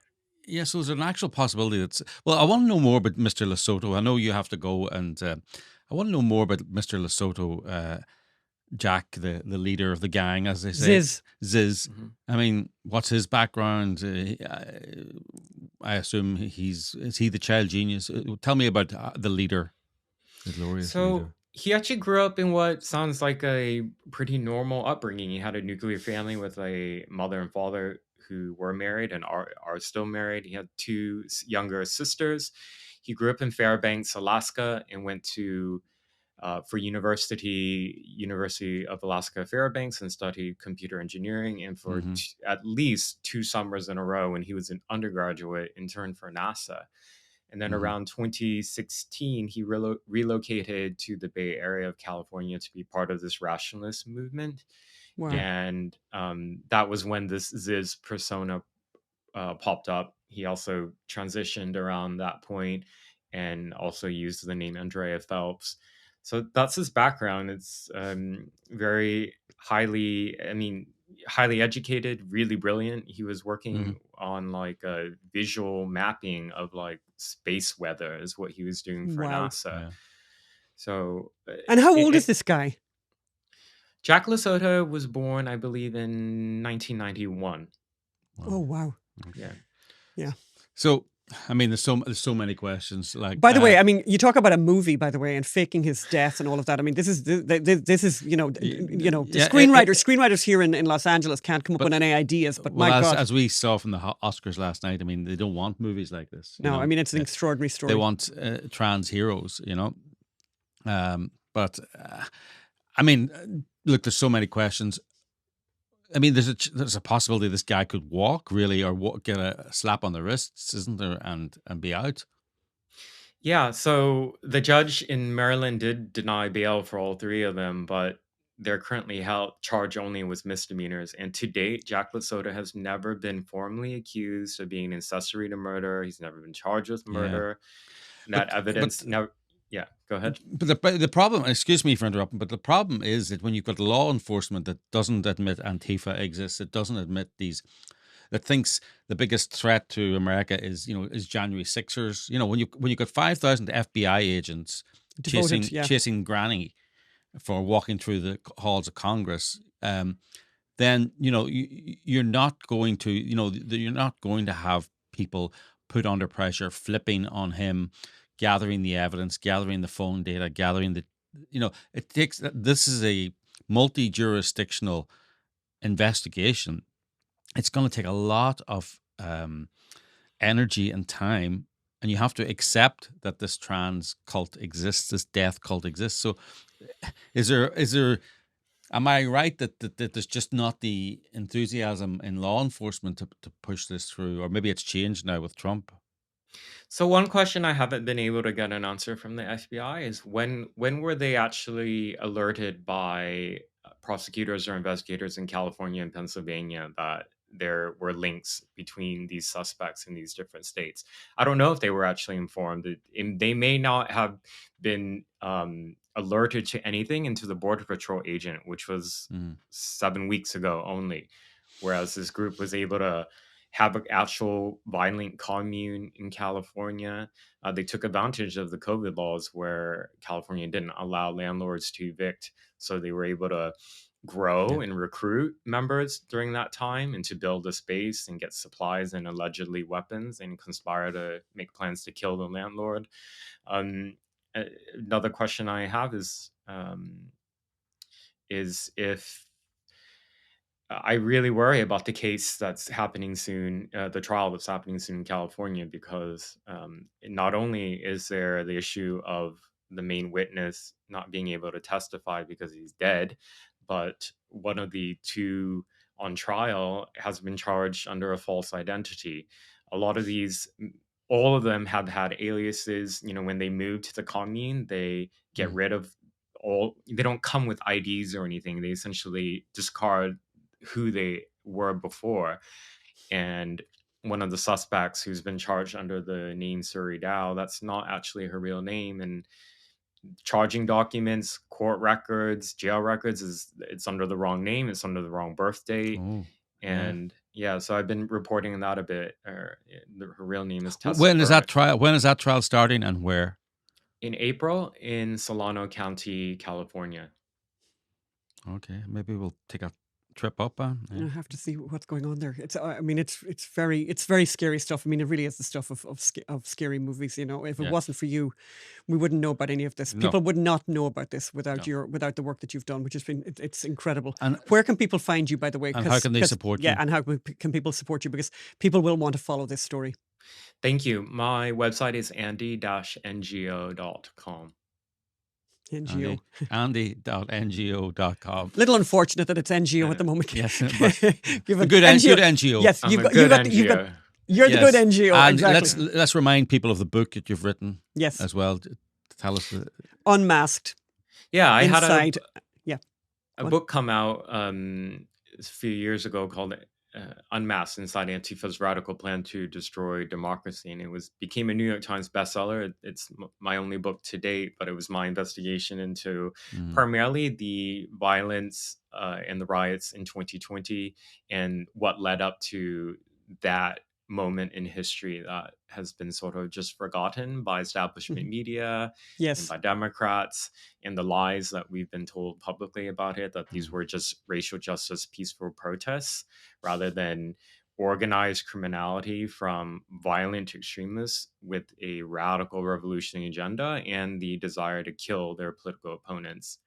so there's an actual possibility that's, well, I want to know more about Mr. LaSota. I know you have to go, and I want to know more about Mr. LaSota, Jack, the leader of the gang, as they say. Ziz. Mhm. I mean, what's his background? I assume is he the child genius? Tell me about the leader, the glorious So leader. he actually grew up in what sounds like a pretty normal upbringing. He had a nuclear family with a mother and father who were married and are still married. He had two younger sisters. He grew up in Fairbanks, Alaska, and went to for University of Alaska Fairbanks, and studied computer engineering. And for at least 2 summers in a row, when he was an undergraduate, interned for NASA. And then around 2016, he relocated to the Bay Area of California to be part of this rationalist movement. Wow. And that was when this Ziz persona popped up. He also transitioned around that point and also used the name Andrea Phelps. So that's his background. It's very highly educated, really brilliant. He was working on like a visual mapping of like space weather is what he was doing for Wow. NASA. Yeah. So And how old is this guy? Jack LaSota was born, I believe, in 1991. Oh, wow. Yeah. Yeah. So, I mean, there's so many questions. Like, by the way, I mean, you talk about a movie, by the way, and faking his death and all of that. I mean, this is the screenwriters here in Los Angeles can't come up with any ideas. But my God, as we saw from the Oscars last night, I mean, they don't want movies like this. No, I mean, it's an extraordinary story. They want trans heroes, But I mean, look, there's so many questions. I mean, there's a possibility this guy could walk, really, or get a slap on the wrists, isn't there, and be out. Yeah, so the judge in Maryland did deny bail for all three of them, but they're currently charged only with misdemeanors. And to date, Jack LaSota has never been formally accused of being accessory to murder. He's never been charged with murder. Yeah, go ahead. But the problem, excuse me for interrupting, but the problem is that when you've got law enforcement that doesn't admit Antifa exists, it doesn't admit that thinks the biggest threat to America is January 6ers. When you got 5,000 FBI agents chasing Granny for walking through the halls of Congress, then you're not going to have people put under pressure, flipping on him, gathering the evidence, gathering the phone data, this is a multi-jurisdictional investigation. It's going to take a lot of energy and time, and you have to accept that this trans cult exists, this death cult exists. So am I right that there's just not the enthusiasm in law enforcement to push this through, or maybe it's changed now with Trump? So one question I haven't been able to get an answer from the FBI is when were they actually alerted by prosecutors or investigators in California and Pennsylvania that there were links between these suspects in these different states? I don't know if they were actually informed. They may not have been alerted to anything until the Border Patrol agent, which was 7 weeks ago only, whereas this group was able to have an actual violent commune in California. They took advantage of the COVID laws where California didn't allow landlords to evict. So they were able to grow and recruit members during that time and to build a space and get supplies and allegedly weapons and conspire to make plans to kill the landlord. Another question I have is if I really worry about the case that's happening soon, the trial that's happening soon in California, because not only is there the issue of the main witness not being able to testify because he's dead, but one of the two on trial has been charged under a false identity. All of them have had aliases. When they move to the commune, they get rid of they don't come with IDs or anything. They essentially discard who they were before. And one of the suspects who's been charged under the name Suri Dow, that's not actually her real name. And charging documents, court records, jail records, it's under the wrong name, it's under the wrong birth date. So I've been reporting on that a bit. Her real name is Tessa. When is that trial starting, and where? In April in Solano County, California. Okay, maybe we'll take a trip up on. I have to see what's going on there. It's, I mean, it's very scary stuff. I mean, it really is the stuff of scary movies. You know, if it wasn't for you, we wouldn't know about any of this. No. People would not know about this without without the work that you've done, which has been it's incredible. And where can people find you, by the way? And how can they support you? Yeah, and how can people support you? Because people will want to follow this story. Thank you. My website is andy-ngo.com. NGO. Andy.ngo.com. Little unfortunate that it's NGO at the moment. Yes, You've good NGO. Yes, you're the good NGO. And exactly. let's remind people of the book that you've written. Yes, as well. Tell us Unmasked. Yeah, I Inside. had a book come out a few years ago called Unmasked: Inside Antifa's Radical Plan to Destroy Democracy, and it became a New York Times bestseller. It's my only book to date, but it was my investigation into primarily the violence and the riots in 2020 and what led up to that moment in history that has been sort of just forgotten by establishment media and by Democrats, and the lies that we've been told publicly about it, that these were just racial justice peaceful protests rather than organized criminality from violent extremists with a radical revolutionary agenda and the desire to kill their political opponents.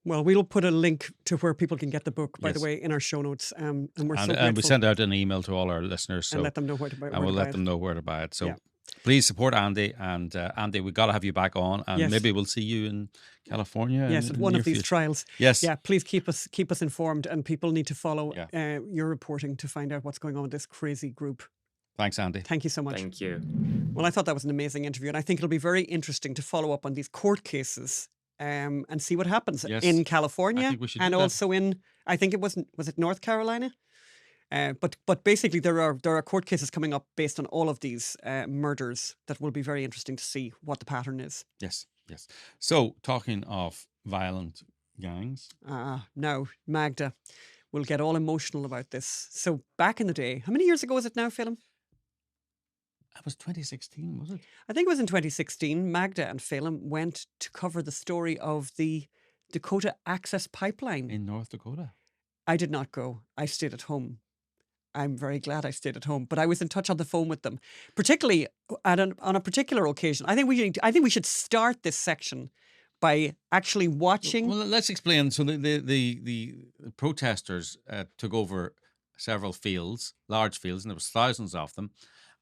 Well, we'll put a link to where people can get the book, by the way, in our show notes. And we're so grateful. And we send out an email to all our listeners. And let them know where to buy it. And we'll let them know where to buy it. So please support Andy. And Andy, we've got to have you back on. And maybe we'll see you in California. Yes, at one of these trials. Yes. Yeah, please keep us informed. And people need to follow your reporting to find out what's going on with this crazy group. Thanks, Andy. Thank you so much. Thank you. Well, I thought that was an amazing interview. And I think it'll be very interesting to follow up on these court cases. And see what happens in California and also in, I think was it North Carolina? But basically there are court cases coming up based on all of these murders that will be very interesting to see what the pattern is. Yes. So talking of violent gangs. Now, Magda will get all emotional about this. So back in the day, how many years ago was it now, Phelim? It was 2016, was it? I think it was in 2016. Magda and Phelim went to cover the story of the Dakota Access Pipeline. In North Dakota? I did not go. I stayed at home. I'm very glad I stayed at home. But I was in touch on the phone with them, particularly on a particular occasion. I think we should start this section by actually watching. Well, let's explain. So the protesters took over several fields, large fields, and there was thousands of them.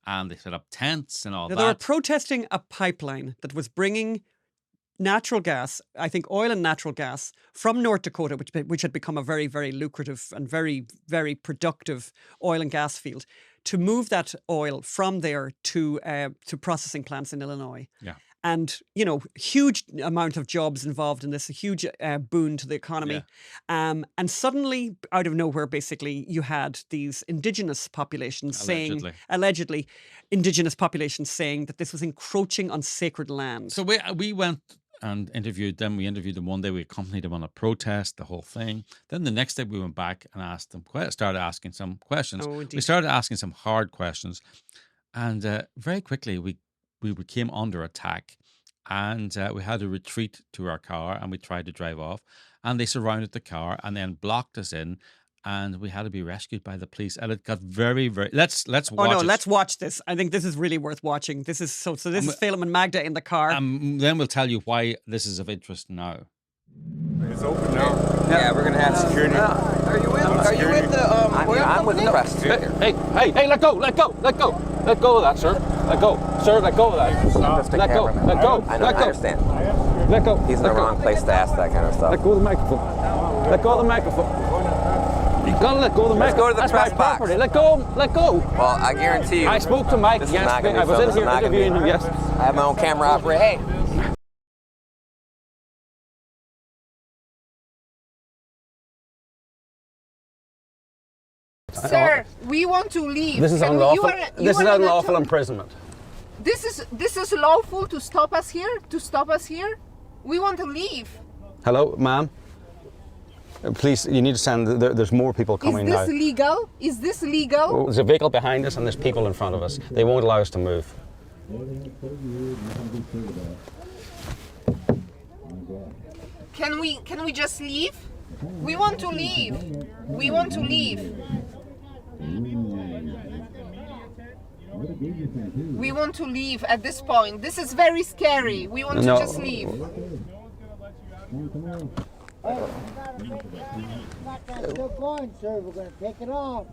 And they set up tents and all that. They were protesting a pipeline that was bringing natural gas, I think oil and natural gas, from North Dakota, which had become a very, very lucrative and very, very productive oil and gas field, to move that oil from there to processing plants in Illinois. Yeah. And, huge amount of jobs involved in this, a huge boon to the economy. Yeah. And suddenly, out of nowhere, basically, you had these indigenous populations allegedly, indigenous populations saying that this was encroaching on sacred land. So we went and interviewed them. We interviewed them one day. We accompanied them on a protest, the whole thing. Then the next day we went back and asked them, started asking some questions. Oh, indeed. We started asking some hard questions. And very quickly, we came under attack, and we had to retreat to our car, and we tried to drive off, and they surrounded the car and then blocked us in, and we had to be rescued by the police. And it got very, very. Let's watch. Oh no, let's watch this. I think this is really worth watching. This is so. This is Phelim and Magda in the car. Then we'll tell you why this is of interest now. It's open now. Yeah, we're gonna have security. Are you with the? I'm with the press. Hey! Let go! Let go of that, sir. Let go, sir. Let go of that. Let go. I understand. Let go. He's in the wrong place to ask that kind of stuff. Let go of the microphone. Let go of the microphone. You gotta let go of the microphone. Let's go to the That's press my box. property. Let go. Well, I guarantee you. I spoke to Mike yesterday. I was in here interviewing him yesterday. I have my own camera operator. Hey. Sir, we want to leave. This is unlawful. This is unlawful imprisonment. This is lawful to stop us here. We want to leave. Hello, ma'am. Please, you need to send. There's more people coming now. Is this legal? Oh, there's a vehicle behind us and there's people in front of us. They won't allow us to move. Can we just leave? We want to leave. We want to leave. We want to leave at this point. This is very scary. We want to just leave. Still going, sir. We're going to take it off.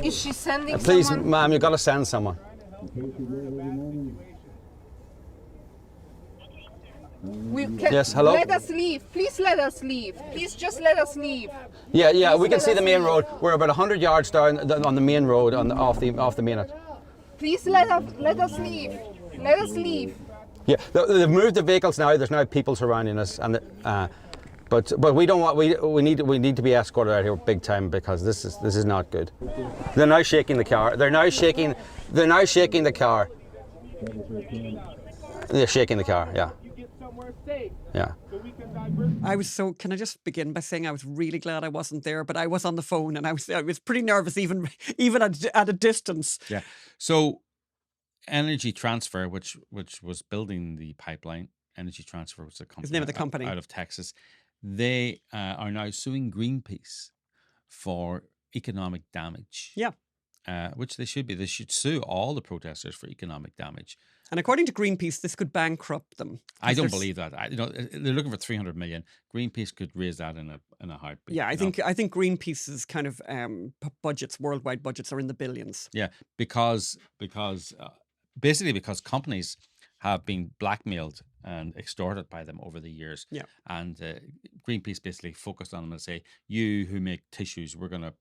Is she sending Please, someone? ma'am, you got to send someone. Yes, hello? Let us leave. Please let us leave. Please just let us leave. Yeah, we can let see us the main leave. road. We're about 100 yards down on the main road off the main. Please let us leave. Let us leave. Yeah, they've moved the vehicles now. There's now people surrounding us, and but we don't want we need to be escorted out here big time because this is not good. They're now shaking the car. They're now shaking the car. They're shaking the car. Yeah. Yeah. Can I just begin by saying I was really glad I wasn't there, but I was on the phone and I was pretty nervous even at a distance. Yeah. So Energy Transfer, which was building the pipeline, Energy Transfer was the company. Is the name of the company. Out of Texas. They are now suing Greenpeace for economic damage. Yeah. Which they should be. They should sue all the protesters for economic damage. And according to Greenpeace, this could bankrupt them. I don't believe that. They're looking for 300 million. Greenpeace could raise that in a heartbeat. Yeah, I think Greenpeace's kind of budgets, worldwide budgets, are in the billions. Yeah, because basically because companies have been blackmailed and extorted by them over the years. Yeah, and Greenpeace basically focused on them and say, you who make tissues, we're going to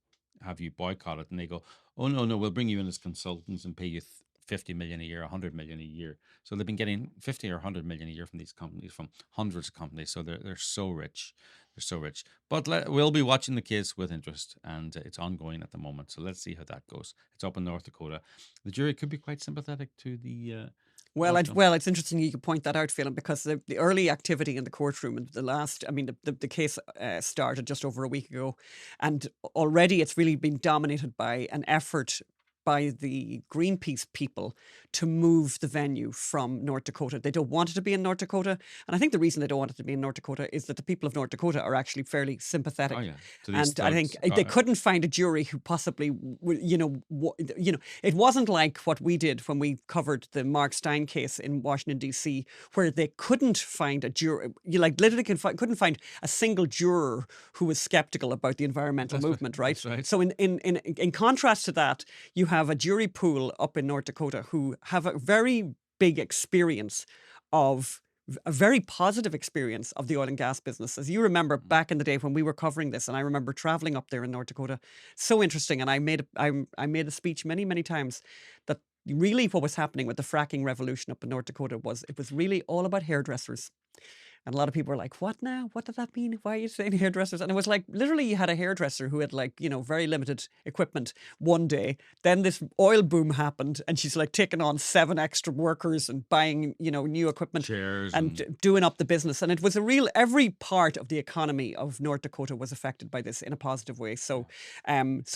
have you boycott it. And they go, oh no, we'll bring you in as consultants and pay you 50 million a year, 100 million a year. So they've been getting 50 or 100 million a year from these companies, from hundreds of companies. So they're so rich. They're so rich. But we'll be watching the case with interest, and it's ongoing at the moment. So let's see how that goes. It's up in North Dakota. The jury could be quite sympathetic to the... Well, it's interesting you could point that out, Phelan, because the early activity in the courtroom and the case started just over a week ago, and already it's really been dominated by an effort by the Greenpeace people to move the venue from North Dakota. They don't want it to be in North Dakota. And I think the reason they don't want it to be in North Dakota is that the people of North Dakota are actually fairly sympathetic. Oh, yeah. And I think they couldn't find a jury who possibly, it wasn't like what we did when we covered the Mark Stein case in Washington, D.C., where they couldn't find a jury, literally couldn't find a single juror who was skeptical about the environmental movement, right? That's right. So in contrast to that, you have a jury pool up in North Dakota who have a very big experience of a very positive experience of the oil and gas business. As you remember back in the day when we were covering this, and I remember traveling up there in North Dakota, so interesting. And I made a speech many, many times that really what was happening with the fracking revolution up in North Dakota was it was really all about hairdressers. And a lot of people were like, what now? What does that mean? Why are you saying hairdressers? And it was like, literally you had a hairdresser who had very limited equipment one day. Then this oil boom happened and she's like taking on 7 extra workers and buying, new equipment. Chairs and doing up the business. And it was every part of the economy of North Dakota was affected by this in a positive way. So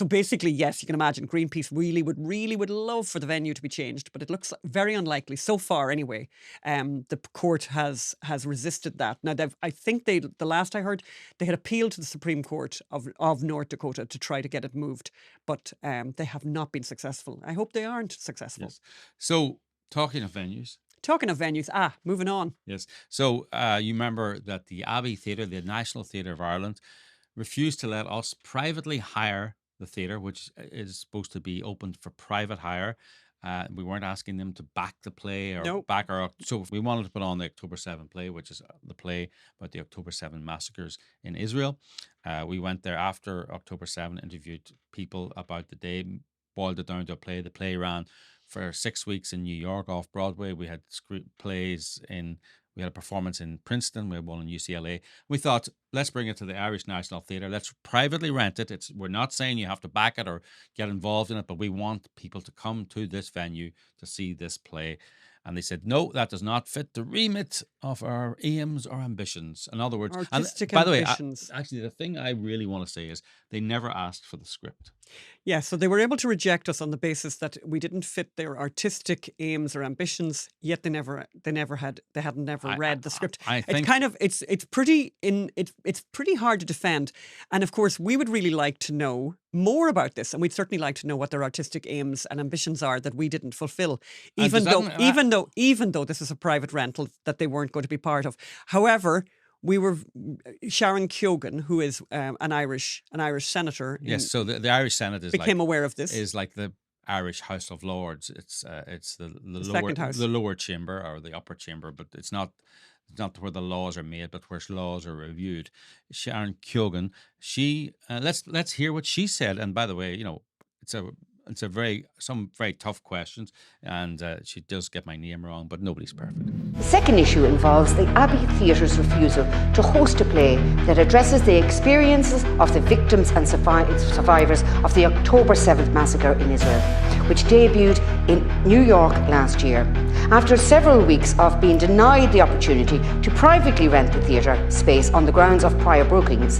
basically, yes, you can imagine Greenpeace really would love for the venue to be changed, but it looks very unlikely so far anyway. The court has resisted that. Now, I think the last I heard, they had appealed to the Supreme Court of North Dakota to try to get it moved, but they have not been successful. I hope they aren't successful. Yes. So, talking of venues, moving on. Yes. So, you remember that the Abbey Theatre, the National Theatre of Ireland, refused to let us privately hire the theatre, which is supposed to be opened for private hire. We weren't asking them to back the play or back our... So we wanted to put on the October 7 play, which is the play about the October 7 massacres in Israel. We went there after October 7, interviewed people about the day, boiled it down to a play. The play ran for 6 weeks in New York off Broadway. We had plays we had a performance in Princeton. We had one in UCLA. We thought, let's bring it to the Irish National Theatre. Let's privately rent it. We're not saying you have to back it or get involved in it, but we want people to come to this venue to see this play. And they said, no, that does not fit the remit of our aims or ambitions. In other words, artistic by the way, ambitions. actually, the thing I really want to say is they never asked for the script. Yeah, so they were able to reject us on the basis that we didn't fit their artistic aims or ambitions. Yet they hadn't never read the script. I It's think kind of it's pretty hard to defend. And of course, we would really like to know more about this, and we'd certainly like to know what their artistic aims and ambitions are that we didn't fulfill. And Even does though, that- even though this is a private rental that they weren't going to be part of. However, we were Sharon Keoghan, who is an Irish senator. yes, so the Irish Senate is became like, aware of this. is like the Irish House of Lords. It's the lower second house. the lower chamber or the upper chamber, but it's not where the laws are made, but where laws are reviewed. Sharon Keoghan, she let's hear what she said. And by the way, it's some very tough questions, and she does get my name wrong, but nobody's perfect. The second issue involves the Abbey Theatre's refusal to host a play that addresses the experiences of the victims and survivors of the October 7th massacre in Israel, which debuted in New York last year. After several weeks of being denied the opportunity to privately rent the theatre space on the grounds of prior bookings,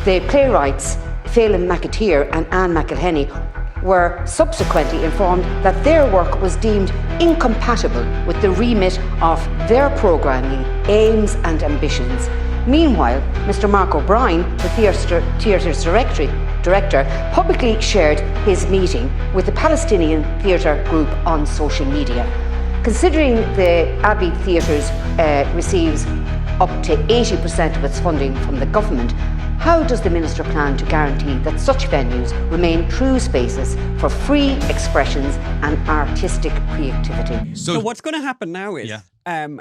the playwrights Phelan McAteer and Anne McElhenney were subsequently informed that their work was deemed incompatible with the remit of their programming, aims and ambitions. Meanwhile, Mr. Mark O'Brien, the theatre's director, publicly shared his meeting with the Palestinian theatre group on social media. Considering the Abbey Theatres receives up to 80% of its funding from the government, how does the Minister plan to guarantee that such venues remain true spaces for free expressions and artistic creativity? So what's going to happen now is, Yeah. and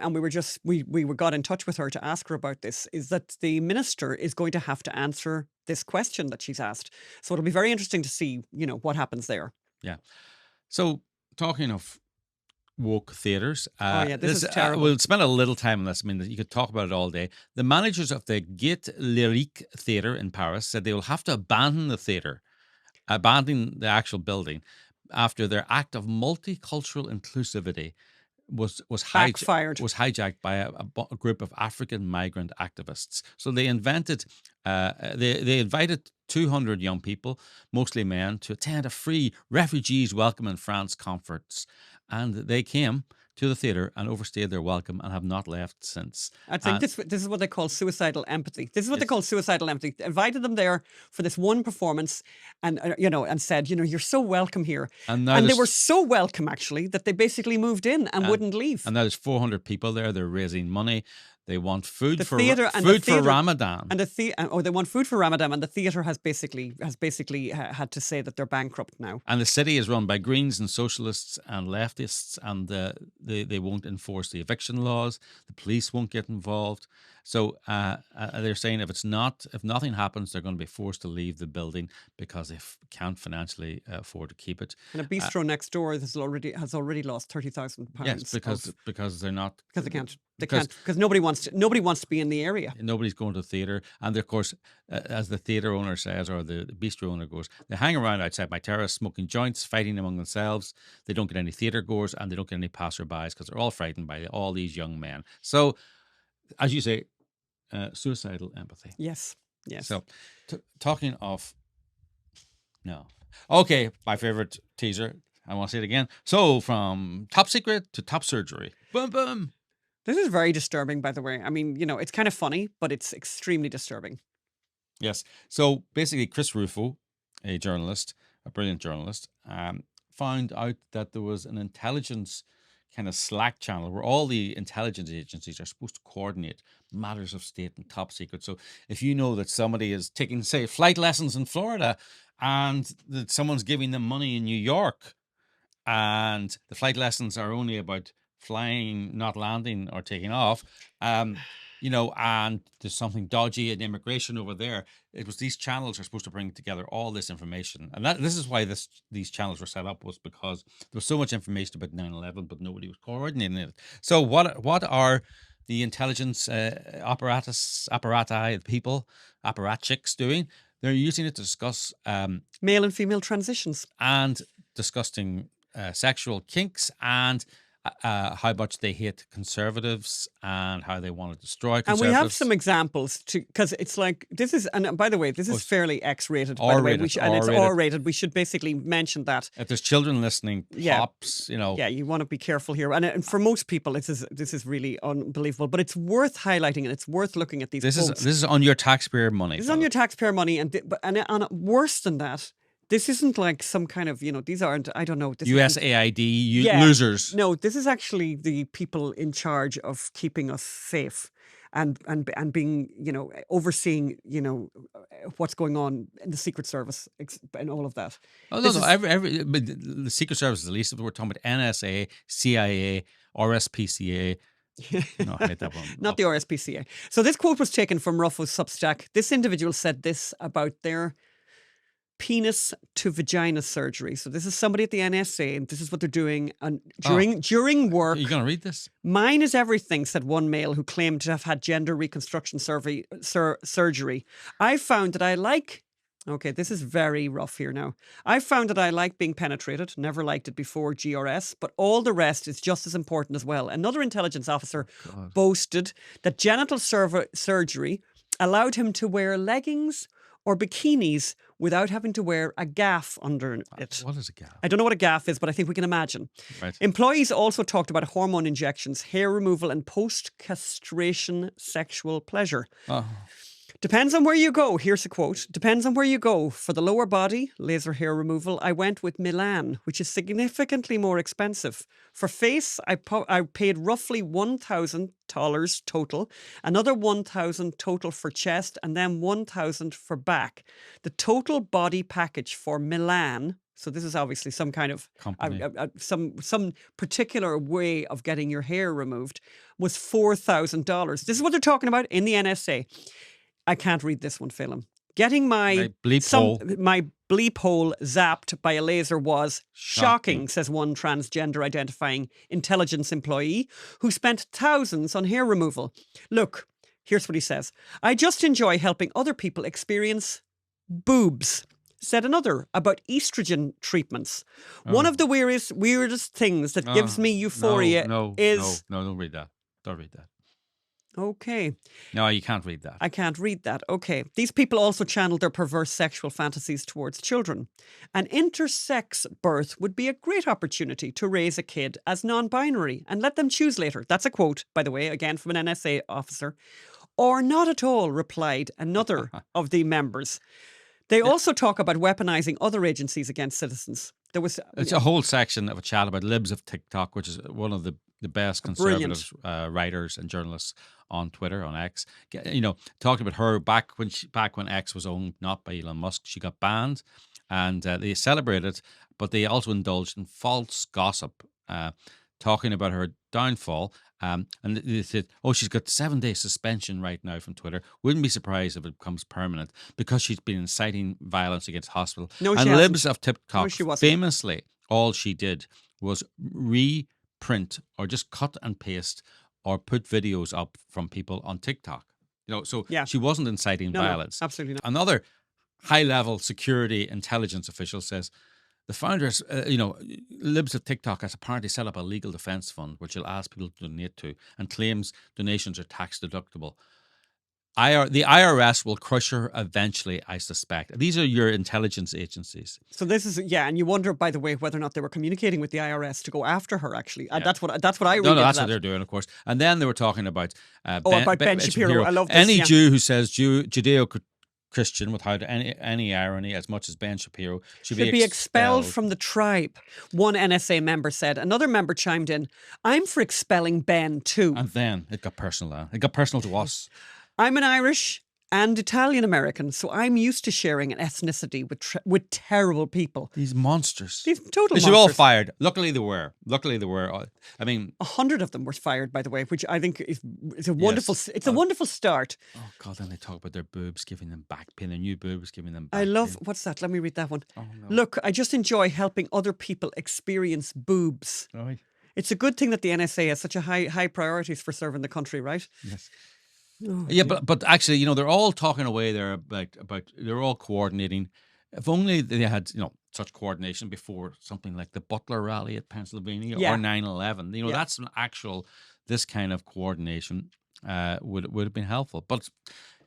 we got in touch with her to ask her about this, is that the Minister is going to have to answer this question that she's asked. So it'll be very interesting to see, what happens there. Yeah. So talking of woke theatres. This is terrible. We'll spend a little time on this. I mean, you could talk about it all day. The managers of the Gaîté Lyrique Theatre in Paris said they will have to abandon the theatre, abandon the actual building, after their act of multicultural inclusivity was hijacked by a group of African migrant activists. So they invited 200 young people, mostly men, to attend a free refugees welcome in France conference. And they came to the theatre and overstayed their welcome and have not left since. I think this is what they call suicidal empathy. This is what they call suicidal empathy. They invited them there for this one performance, and and said, you're so welcome here. And they were so welcome actually that they basically moved in and wouldn't leave. And now there's 400 people there. They're raising money. They want food for Ramadan. And they want food for Ramadan, and the theatre has basically had to say that they're bankrupt now. And the city is run by Greens and socialists and leftists, and they won't enforce the eviction laws. The police won't get involved. So they're saying if nothing happens, they're going to be forced to leave the building because they can't financially afford to keep it. And a bistro next door has already lost £30,000. Yes, because they're not, because they can't. Because nobody wants to be in the area. Nobody's going to the theatre. And of course, as the theatre owner says, or the bistro owner goes, they hang around outside my terrace smoking joints, fighting among themselves. They don't get any theatre goers and they don't get any passerbys because they're all frightened by all these young men. So, as you say, suicidal empathy. Yes. So, talking of... No. Okay, my favourite teaser. I want to say it again. So, from top secret to top surgery. Boom, boom. This is very disturbing, by the way. I mean, it's kind of funny, but it's extremely disturbing. Yes. So basically, Chris Rufo, a brilliant journalist, found out that there was an intelligence kind of Slack channel where all the intelligence agencies are supposed to coordinate matters of state and top secret. So if you know that somebody is taking, say, flight lessons in Florida and that someone's giving them money in New York and the flight lessons are only about flying, not landing or taking off, and there's something dodgy in immigration over there. It was these channels are supposed to bring together all this information. And this is why these channels were set up, was because there was so much information about 9/11, but nobody was coordinating it. So what are the intelligence apparatchiks doing? They're using it to discuss male and female transitions and discussing sexual kinks and how much they hate conservatives and how they want to destroy And conservatives. we have some examples because it's like this is, and by the way, this is fairly X-rated. By the way, R-rated, and it's R-rated. R-rated. We should basically mention that. If there's children listening, pops, Yeah, you want to be careful here. And for most people, this is really unbelievable. But it's worth highlighting and it's worth looking at these. This quotes. is on your taxpayer money. This is on your taxpayer money, and worse than that. This isn't like some kind of, these aren't, I don't know. This USAID losers. No, this is actually the people in charge of keeping us safe and being, overseeing, what's going on in the Secret Service and all of that. Oh, no. But the Secret Service is the least of it. We're talking about NSA, CIA, RSPCA. No, I hate that one. Not the RSPCA. So this quote was taken from Ruffo's Substack. This individual said this about their penis to vagina surgery. So this is somebody at the NSA, and this is what they're doing during work. Are you going to read this? Mine is everything, said one male who claimed to have had gender reconstruction surgery. I found that I like... Okay, this is very rough here now. I found that I like being penetrated, never liked it before GRS, but all the rest is just as important as well. Another intelligence officer boasted that genital surgery allowed him to wear leggings or bikinis without having to wear a gaff under it. What is a gaff? I don't know what a gaff is, but I think we can imagine. Right. Employees also talked about hormone injections, hair removal, and post-castration sexual pleasure. Oh. Depends on where you go. Here's a quote. Depends on where you go. For the lower body, laser hair removal, I went with Milan, which is significantly more expensive. For face, I paid roughly $1,000 total, another $1,000 total for chest, and then $1,000 for back. The total body package for Milan, so this is obviously some kind of some particular way of getting your hair removed, was $4,000. This is what they're talking about in the NSA. I can't read this one, Phelim. Getting my bleep hole zapped by a laser was shocking, says one transgender identifying intelligence employee who spent thousands on hair removal. Look, here's what he says. I just enjoy helping other people experience boobs, said another about estrogen treatments. One of the weirdest things that gives me euphoria is... No, don't read that. Don't read that. Okay. No, you can't read that. I can't read that. Okay. These people also channel their perverse sexual fantasies towards children. An intersex birth would be a great opportunity to raise a kid as non-binary and let them choose later. That's a quote, by the way, again from an NSA officer. Or not at all, replied another of the members. They also talk about weaponizing other agencies against citizens. It's a whole section of a chat about libs of TikTok, which is one of the best conservative writers and journalists on Twitter, on X. Talking about her back when X was owned not by Elon Musk, she got banned, and they celebrated, but they also indulged in false gossip, talking about her downfall. And they said, she's got 7-day suspension right now from Twitter. Wouldn't be surprised if it becomes permanent because she's been inciting violence against hospitals. No, and libs of TikTok, famously, all she did was reprint or just cut and paste or put videos up from people on TikTok. She wasn't inciting violence. No, absolutely not. Another high-level security intelligence official says, the founders, libs of TikTok has apparently set up a legal defense fund which will ask people to donate to and claims donations are tax deductible. The IRS will crush her eventually, I suspect. These are your intelligence agencies. So this is, and you wonder, by the way, whether or not they were communicating with the IRS to go after her, actually. Yeah. That's what I read. No, that's what they're doing, of course. And then they were talking about Ben Shapiro. I love this. Any Jew who says Judeo-Christian, without any irony, as much as Ben Shapiro, should be expelled from the tribe, one NSA member said. Another member chimed in, I'm for expelling Ben too. And then it got personal. It got personal to us. I'm an Irish and Italian American, so I'm used to sharing an ethnicity with terrible people. These monsters. These total monsters. They were all fired. Luckily they were. I mean, 100 of them were fired, by the way, which I think is a wonderful. Yes. It's a wonderful start. Oh God! Then they talk about their boobs giving them back pain, their new boobs giving them back pain. I love. Pain. What's that? Let me read that one. Oh, no. Look, I just enjoy helping other people experience boobs. Right. It's a good thing that the NSA has such a high priorities for serving the country, right? Yes. Oh, yeah, but actually, they're all talking away there about they're all coordinating. If only they had, such coordination before something like the Butler rally at Pennsylvania Yeah. or 9/11. You know, Yeah. that's an actual, this kind of coordination would have been helpful. But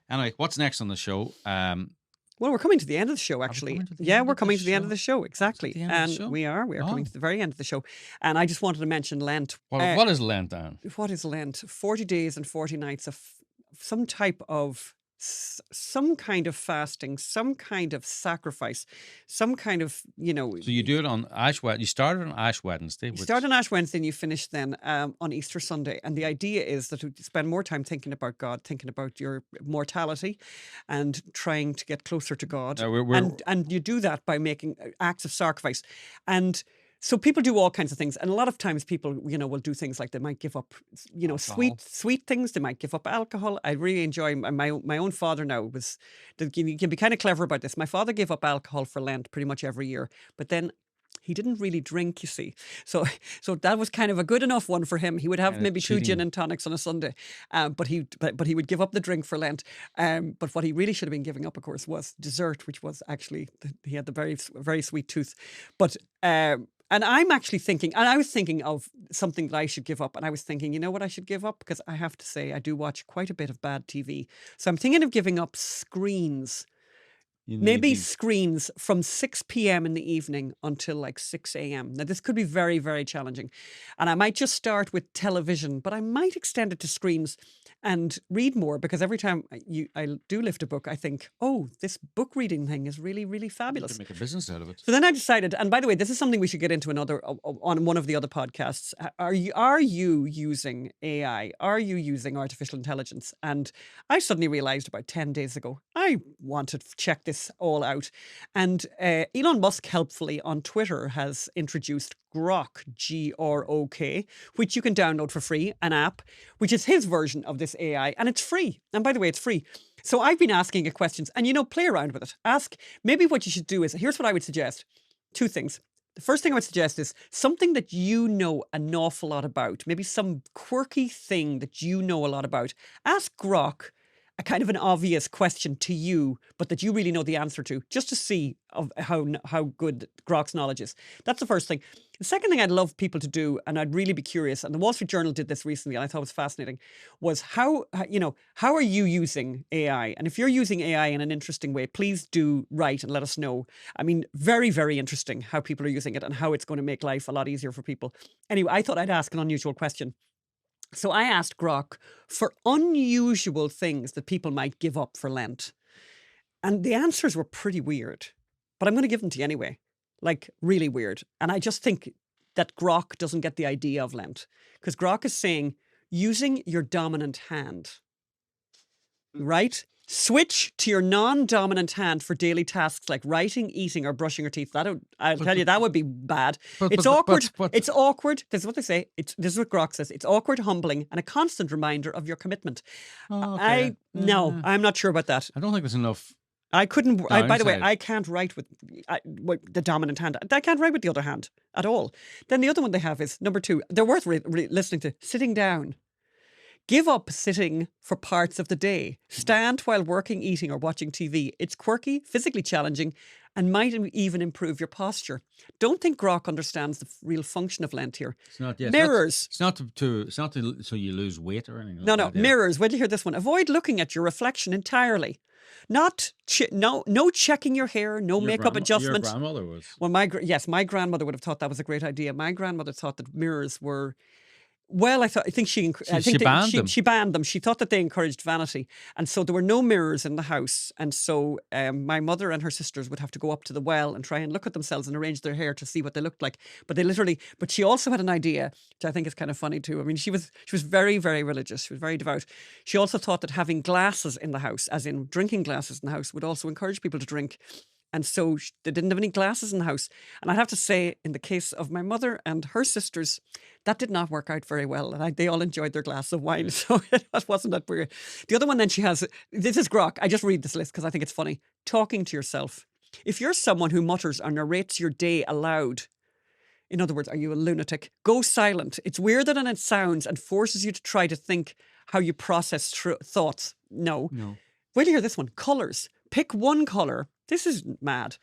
anyway, what's next on the show? Well, we're coming to the end of the show, actually. coming to the Yeah, end we're of the coming to the end of show? the show, exactly. the end of the And show? we are coming Oh. to the very end of the show. And I just wanted to mention Lent. What is Lent, Dan? What is Lent? 40 days and 40 nights of some type of, some kind of fasting, some kind of sacrifice, some kind of, So you do it on Ash Wednesday. You started on Ash Wednesday. You start on Ash Wednesday and you finish then on Easter Sunday. And the idea is that you spend more time thinking about God, thinking about your mortality and trying to get closer to God. And you do that by making acts of sacrifice. And so people do all kinds of things. And a lot of times people, will do things like they might give up, sweet things. They might give up alcohol. I really enjoy my own father now you can be kind of clever about this. My father gave up alcohol for Lent pretty much every year. But then he didn't really drink, you see. So that was kind of a good enough one for him. He would have maybe 2 gin and tonics on a Sunday, but he would give up the drink for Lent. But what he really should have been giving up, of course, was dessert, which was actually, he had the very, very sweet tooth. But and I'm actually thinking, and I was thinking of something that I should give up. And I was thinking, you know what I should give up? Because I have to say, I do watch quite a bit of bad TV. So I'm thinking of giving up screens. Maybe screens from 6 p.m. in the evening until like 6 a.m. Now, this could be very, very challenging. And I might just start with television, but I might extend it to screens and read more, because every time I do lift a book, I think, oh, this book reading thing is really, really fabulous. You can make a business out of it. So then I decided, and by the way, this is something we should get into on one of the other podcasts. Are you using AI? Are you using artificial intelligence? And I suddenly realized about 10 days ago, I wanted to check this all out. And Elon Musk helpfully on Twitter has introduced Grok, Grok, which you can download for free, an app, which is his version of this AI. And it's free. And by the way, it's free. So I've been asking it questions and, play around with it. Maybe what you should do is, here's what I would suggest. 2 things. The first thing I would suggest is something that you know an awful lot about, maybe some quirky thing that you know a lot about. Ask Grok a kind of an obvious question to you, but that you really know the answer to, just to see how good Grok's knowledge is. That's the first thing. The second thing I'd love people to do, and I'd really be curious, and the Wall Street Journal did this recently, and I thought it was fascinating, was how are you using AI? And if you're using AI in an interesting way, please do write and let us know. I mean, very, very interesting how people are using it and how it's going to make life a lot easier for people. Anyway, I thought I'd ask an unusual question. So I asked Grok for unusual things that people might give up for Lent. And the answers were pretty weird. But I'm going to give them to you anyway. Like, really weird. And I just think that Grok doesn't get the idea of Lent. Because Grok is saying, using your dominant hand. Right? Switch to your non-dominant hand for daily tasks like writing, eating, or brushing your teeth. I'll tell you, that would be bad. It's awkward. It's awkward. This is what they say. This is what Grok says. It's awkward, humbling, and a constant reminder of your commitment. Okay. No, I'm not sure about that. I don't think there's enough. I couldn't. By the way, I can't write with the dominant hand. I can't write with the other hand at all. Then the other one they have is number 2. They're worth listening to. Sitting down. Give up sitting for parts of the day. Stand while working, eating, or watching TV. It's quirky, physically challenging, and might even improve your posture. Don't think Grok understands the real function of Lent here. It's not. Yes, mirrors. It's not to so you lose weight or anything. No, like that, mirrors. Wait till you hear this one. Avoid looking at your reflection entirely. Not no checking your hair, no makeup adjustment. Your grandmother was. Well, my grandmother would have thought that was a great idea. My grandmother thought that mirrors were. Well, I think she banned them. She banned them. She thought that they encouraged vanity. And so there were no mirrors in the house. And so my mother and her sisters would have to go up to the well and try and look at themselves and arrange their hair to see what they looked like. But she also had an idea, which I think is kind of funny too. I mean, she was very, very religious. She was very devout. She also thought that having glasses in the house, as in drinking glasses in the house, would also encourage people to drink. And so they didn't have any glasses in the house. And I have to say, in the case of my mother and her sisters, that did not work out very well. And they all enjoyed their glass of wine. So it wasn't that weird. The other one then she has, this is Grok. I just read this list because I think it's funny. Talking to yourself. If you're someone who mutters or narrates your day aloud, in other words, are you a lunatic? Go silent. It's weirder than it sounds and forces you to try to think how you process thoughts. No. Wait till you hear this one. Colours. Pick one colour. This is mad.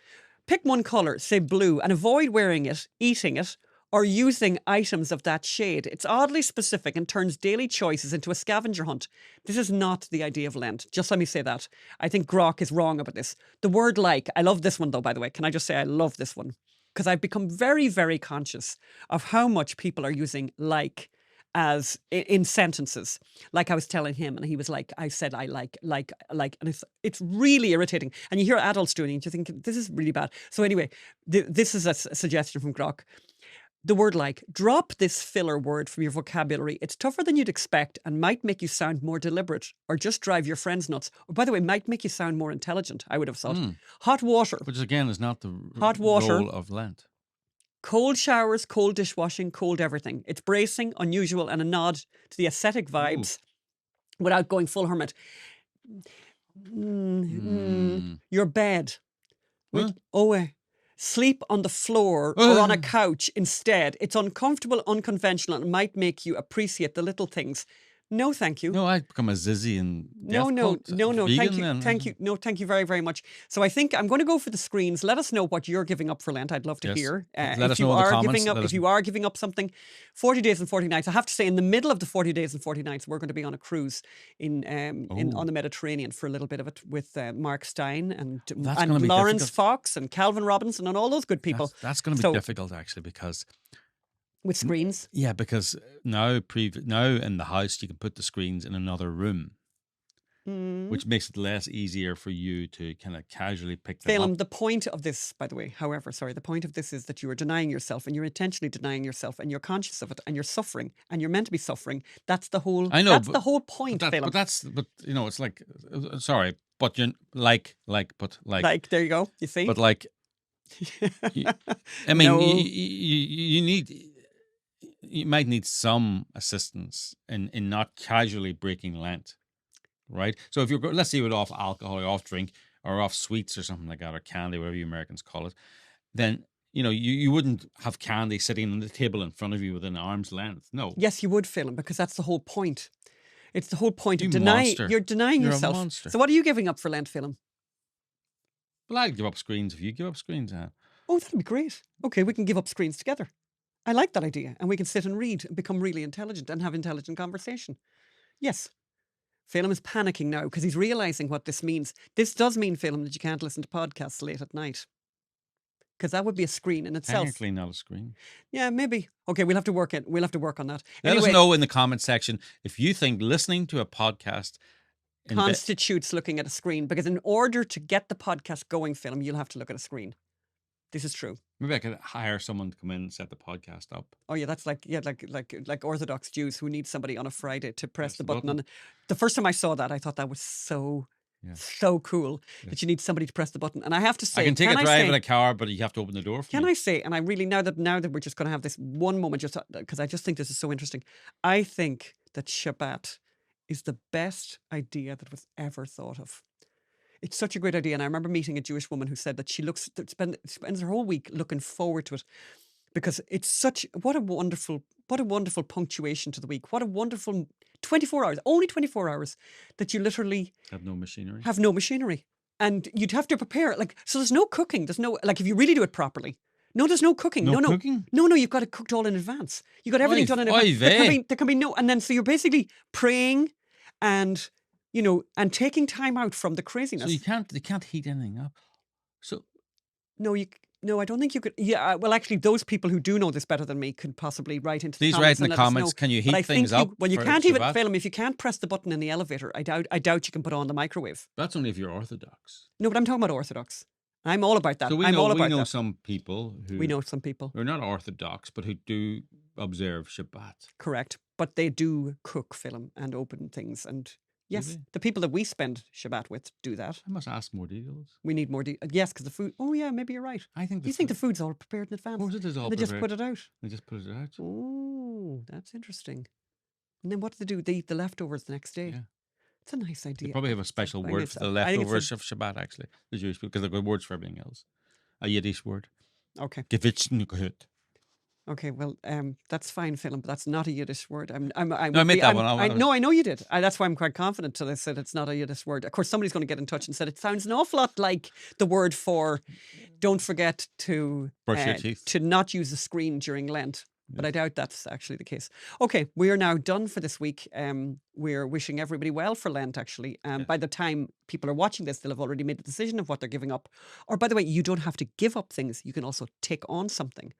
Pick one colour, say blue, and avoid wearing it, eating it, or using items of that shade. It's oddly specific and turns daily choices into a scavenger hunt. This is not the idea of Lent. Just let me say that. I think Grok is wrong about this. The word like, I love this one though, by the way. Can I just say I love this one? Because I've become very, very conscious of how much people are using like as in sentences. Like I was telling him and he was like, I said I like, and it's really irritating. And you hear adults doing it and you think, this is really bad. So anyway, this is a suggestion from Grok. The word like, drop this filler word from your vocabulary. It's tougher than you'd expect and might make you sound more deliberate or just drive your friends nuts. Or by the way, might make you sound more intelligent, I would have thought. Hot water. Which again is not the Hot water. role of Lent. Cold showers, cold dishwashing, cold everything. It's bracing, unusual, and a nod to the ascetic vibes without going full hermit. Your bed. Sleep on the floor or on a couch instead. It's uncomfortable, unconventional, and might make you appreciate the little things. No, thank you. No, I'd become a zizzy and No, thank you. No, thank you very, very much. So I think I'm going to go for the screens. Let us know what you're giving up for Lent. I'd love to hear. Let us know in the comments. If you are giving up something, 40 days and 40 nights. I have to say, in the middle of the 40 days and 40 nights, we're going to be on a cruise on the Mediterranean for a little bit of it with Mark Stein and Lawrence Fox and Calvin Robinson and all those good people. That's going to be difficult actually because. With screens? Yeah, because now in the house you can put the screens in another room, which makes it less easier for you to kind of casually pick them up. The point of this, by the way, the point of this is that you are denying yourself and you're intentionally denying yourself and you're conscious of it and you're suffering and you're meant to be suffering. That's the whole. I know. That's the whole point. But you know, it's like sorry, but you're like. There you go. You see. But like, I mean, you need. You might need some assistance in not casually breaking Lent, right? So if you're, let's say you're off alcohol or off drink or off sweets or something like that, or candy, whatever you Americans call it, then, you know, you wouldn't have candy sitting on the table in front of you within arm's length. No. Yes, you would, Phelim, because that's the whole point. It's the whole point of denying. You're denying yourself. A monster. So what are you giving up for Lent, Phelim? Well, I'd give up screens if you give up screens. Oh, that'd be great. Okay, we can give up screens together. I like that idea. And we can sit and read and become really intelligent and have intelligent conversation. Yes. Phelim is panicking now because he's realising what this means. This does mean, Phelim, that you can't listen to podcasts late at night. Because that would be a screen in itself. Technically not a screen. Yeah, maybe. Okay, we'll have to work on that. Let us know in the comment section if you think listening to a podcast constitutes looking at a screen. Because in order to get the podcast going, Phelim, you'll have to look at a screen. This is true. Maybe I could hire someone to come in and set the podcast up. Oh yeah, that's like Orthodox Jews who need somebody on a Friday to press the button. And the first time I saw that, I thought that was so cool that you need somebody to press the button. And I have to say, I can take a drive in a car, but you have to open the door for me. I say, and I really now that we're just going to have this one moment, just because I just think this is so interesting. I think that Shabbat is the best idea that was ever thought of. It's such a great idea. And I remember meeting a Jewish woman who said that she spends her whole week looking forward to it because it's what a wonderful punctuation to the week. What a wonderful 24 hours, only 24 hours that you literally have no machinery. And you'd have to prepare so there's no cooking. There's no, if you really do it properly. No, there's no cooking. No cooking? No, you've got it cooked all in advance. You got everything done in advance. There can be no, and then so you're basically praying and taking time out from the craziness. So you can't heat anything up. So no, I don't think you could. Yeah, well, actually, those people who do know this better than me could possibly write into the comments. Please write in the comments. Can you heat things up? Well, you can't even fail them if you can't press the button in the elevator. I doubt you can put on the microwave. That's only if you're Orthodox. No, but I'm talking about Orthodox. I'm all about that. So we know some people who are not Orthodox, but who do observe Shabbat. Correct, but they do cook, film, and open things and. Yes, the people that we spend Shabbat with do that. I must ask more details. We need more details. Yes, because the food. Oh, yeah, maybe you're right. I think. You think the food's all prepared in advance? Of course, it is all prepared. They just put it out. Oh, that's interesting. And then what do they do? They eat the leftovers the next day. Yeah. It's a nice idea. They probably have a special word for the leftovers of Shabbat, actually, the Jewish people, because they've got words for everything else. A Yiddish word. Okay. Gewürzgurke. Okay, well, that's fine, Phelan, but that's not a Yiddish word. No, I made that one. No, I know you did. That's why I'm quite confident that I said it's not a Yiddish word. Of course, somebody's going to get in touch and said it sounds an awful lot like the word for don't forget to Brush your teeth. to not use the screen during Lent. But I doubt that's actually the case. Okay, we are now done for this week. We're wishing everybody well for Lent, actually. By the time people are watching this, they'll have already made the decision of what they're giving up. Or, by the way, you don't have to give up things. You can also take on something.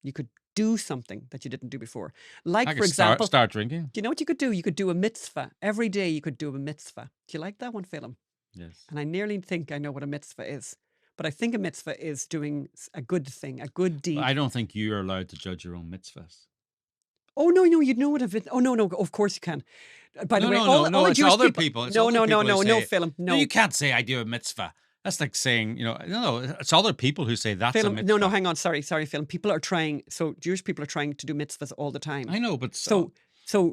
You could do something that you didn't do before. Like, for example, start drinking. Do you know what you could do? You could do a mitzvah. Every day you could do a mitzvah. Do you like that one, Phelan? Yes. And I nearly think I know what a mitzvah is. But I think a mitzvah is doing a good thing, a good deed. I don't think you are allowed to judge your own mitzvahs. Oh, no, you'd know what a... Oh, no, of course you can. By the way, all the it's Jewish other people... It's No, other people who say, Phelan, no. You can't say I do a mitzvah. That's like saying, no, it's other people who say that's a mitzvah. No, hang on. Sorry, Phelan. People are trying, so Jewish people are trying to do mitzvahs all the time. I know, but... So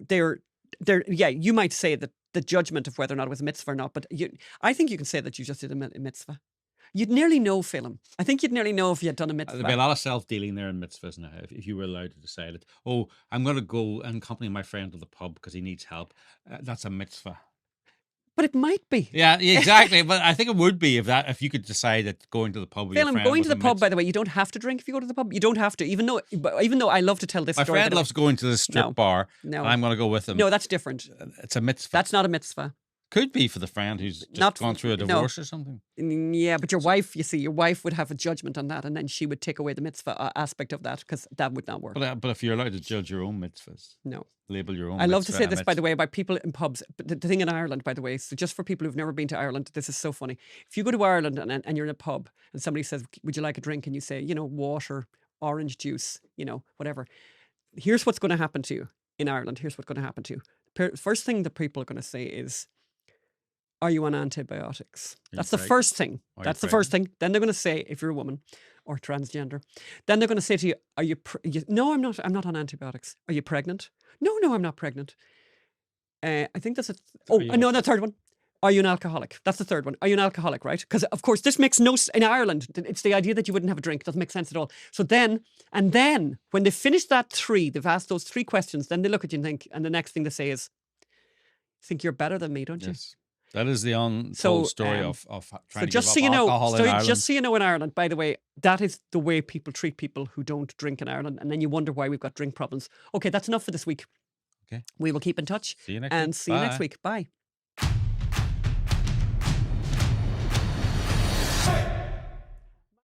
they're, yeah, you might say that the judgment of whether or not it was a mitzvah or not, but I think you can say that you just did a mitzvah. You'd nearly know, Phelan. I think you'd nearly know if you had done a mitzvah. There'd be a lot of self-dealing there in mitzvahs now, if you were allowed to decide it. Oh, I'm going to go and accompany my friend to the pub because he needs help. That's a mitzvah. But it might be. Yeah, exactly. But I think it would be if you could decide that going to the pub with your friend going was to the pub, by the way, you don't have to drink if you go to the pub. You don't have to, even though I love to tell this my story. My friend loves going to the strip bar. No. And I'm going to go with him. No, that's different. It's a mitzvah. That's not a mitzvah. Could be for the friend who's just gone through a divorce or something. Yeah, but your wife would have a judgment on that, and then she would take away the mitzvah aspect of that because that would not work. But if you're allowed to judge your own mitzvahs, no, label your own. I love to say this, by the way, about people in pubs. But the thing in Ireland, by the way, so just for people who've never been to Ireland, this is so funny. If you go to Ireland and you're in a pub and somebody says, "Would you like a drink?" and you say, water, orange juice, whatever. Here's what's going to happen to you in Ireland. Here's what's going to happen to you. First thing that people are going to say is, are you on antibiotics? That's the first thing. That's the first thing. Then they're going to say, if you're a woman or transgender, then they're going to say to you, are you, no, I'm not. I'm not on antibiotics. Are you pregnant? No, I'm not pregnant. I think that's no, the third one. Are you an alcoholic? That's the third one. Are you an alcoholic, right? Because, of course, this makes no sense. In Ireland, it's the idea that you wouldn't have a drink. It doesn't make sense at all. So then, when they finish they've asked those three questions, then they look at you and think, and the next thing they say is, think you're better than me, don't you? Yes. That is the untold story of trying to give up alcohol in Ireland. Just so you know, in Ireland, by the way, that is the way people treat people who don't drink in Ireland. And then you wonder why we've got drink problems. Okay, that's enough for this week. Okay. We will keep in touch. See you next week. See you next week. Bye.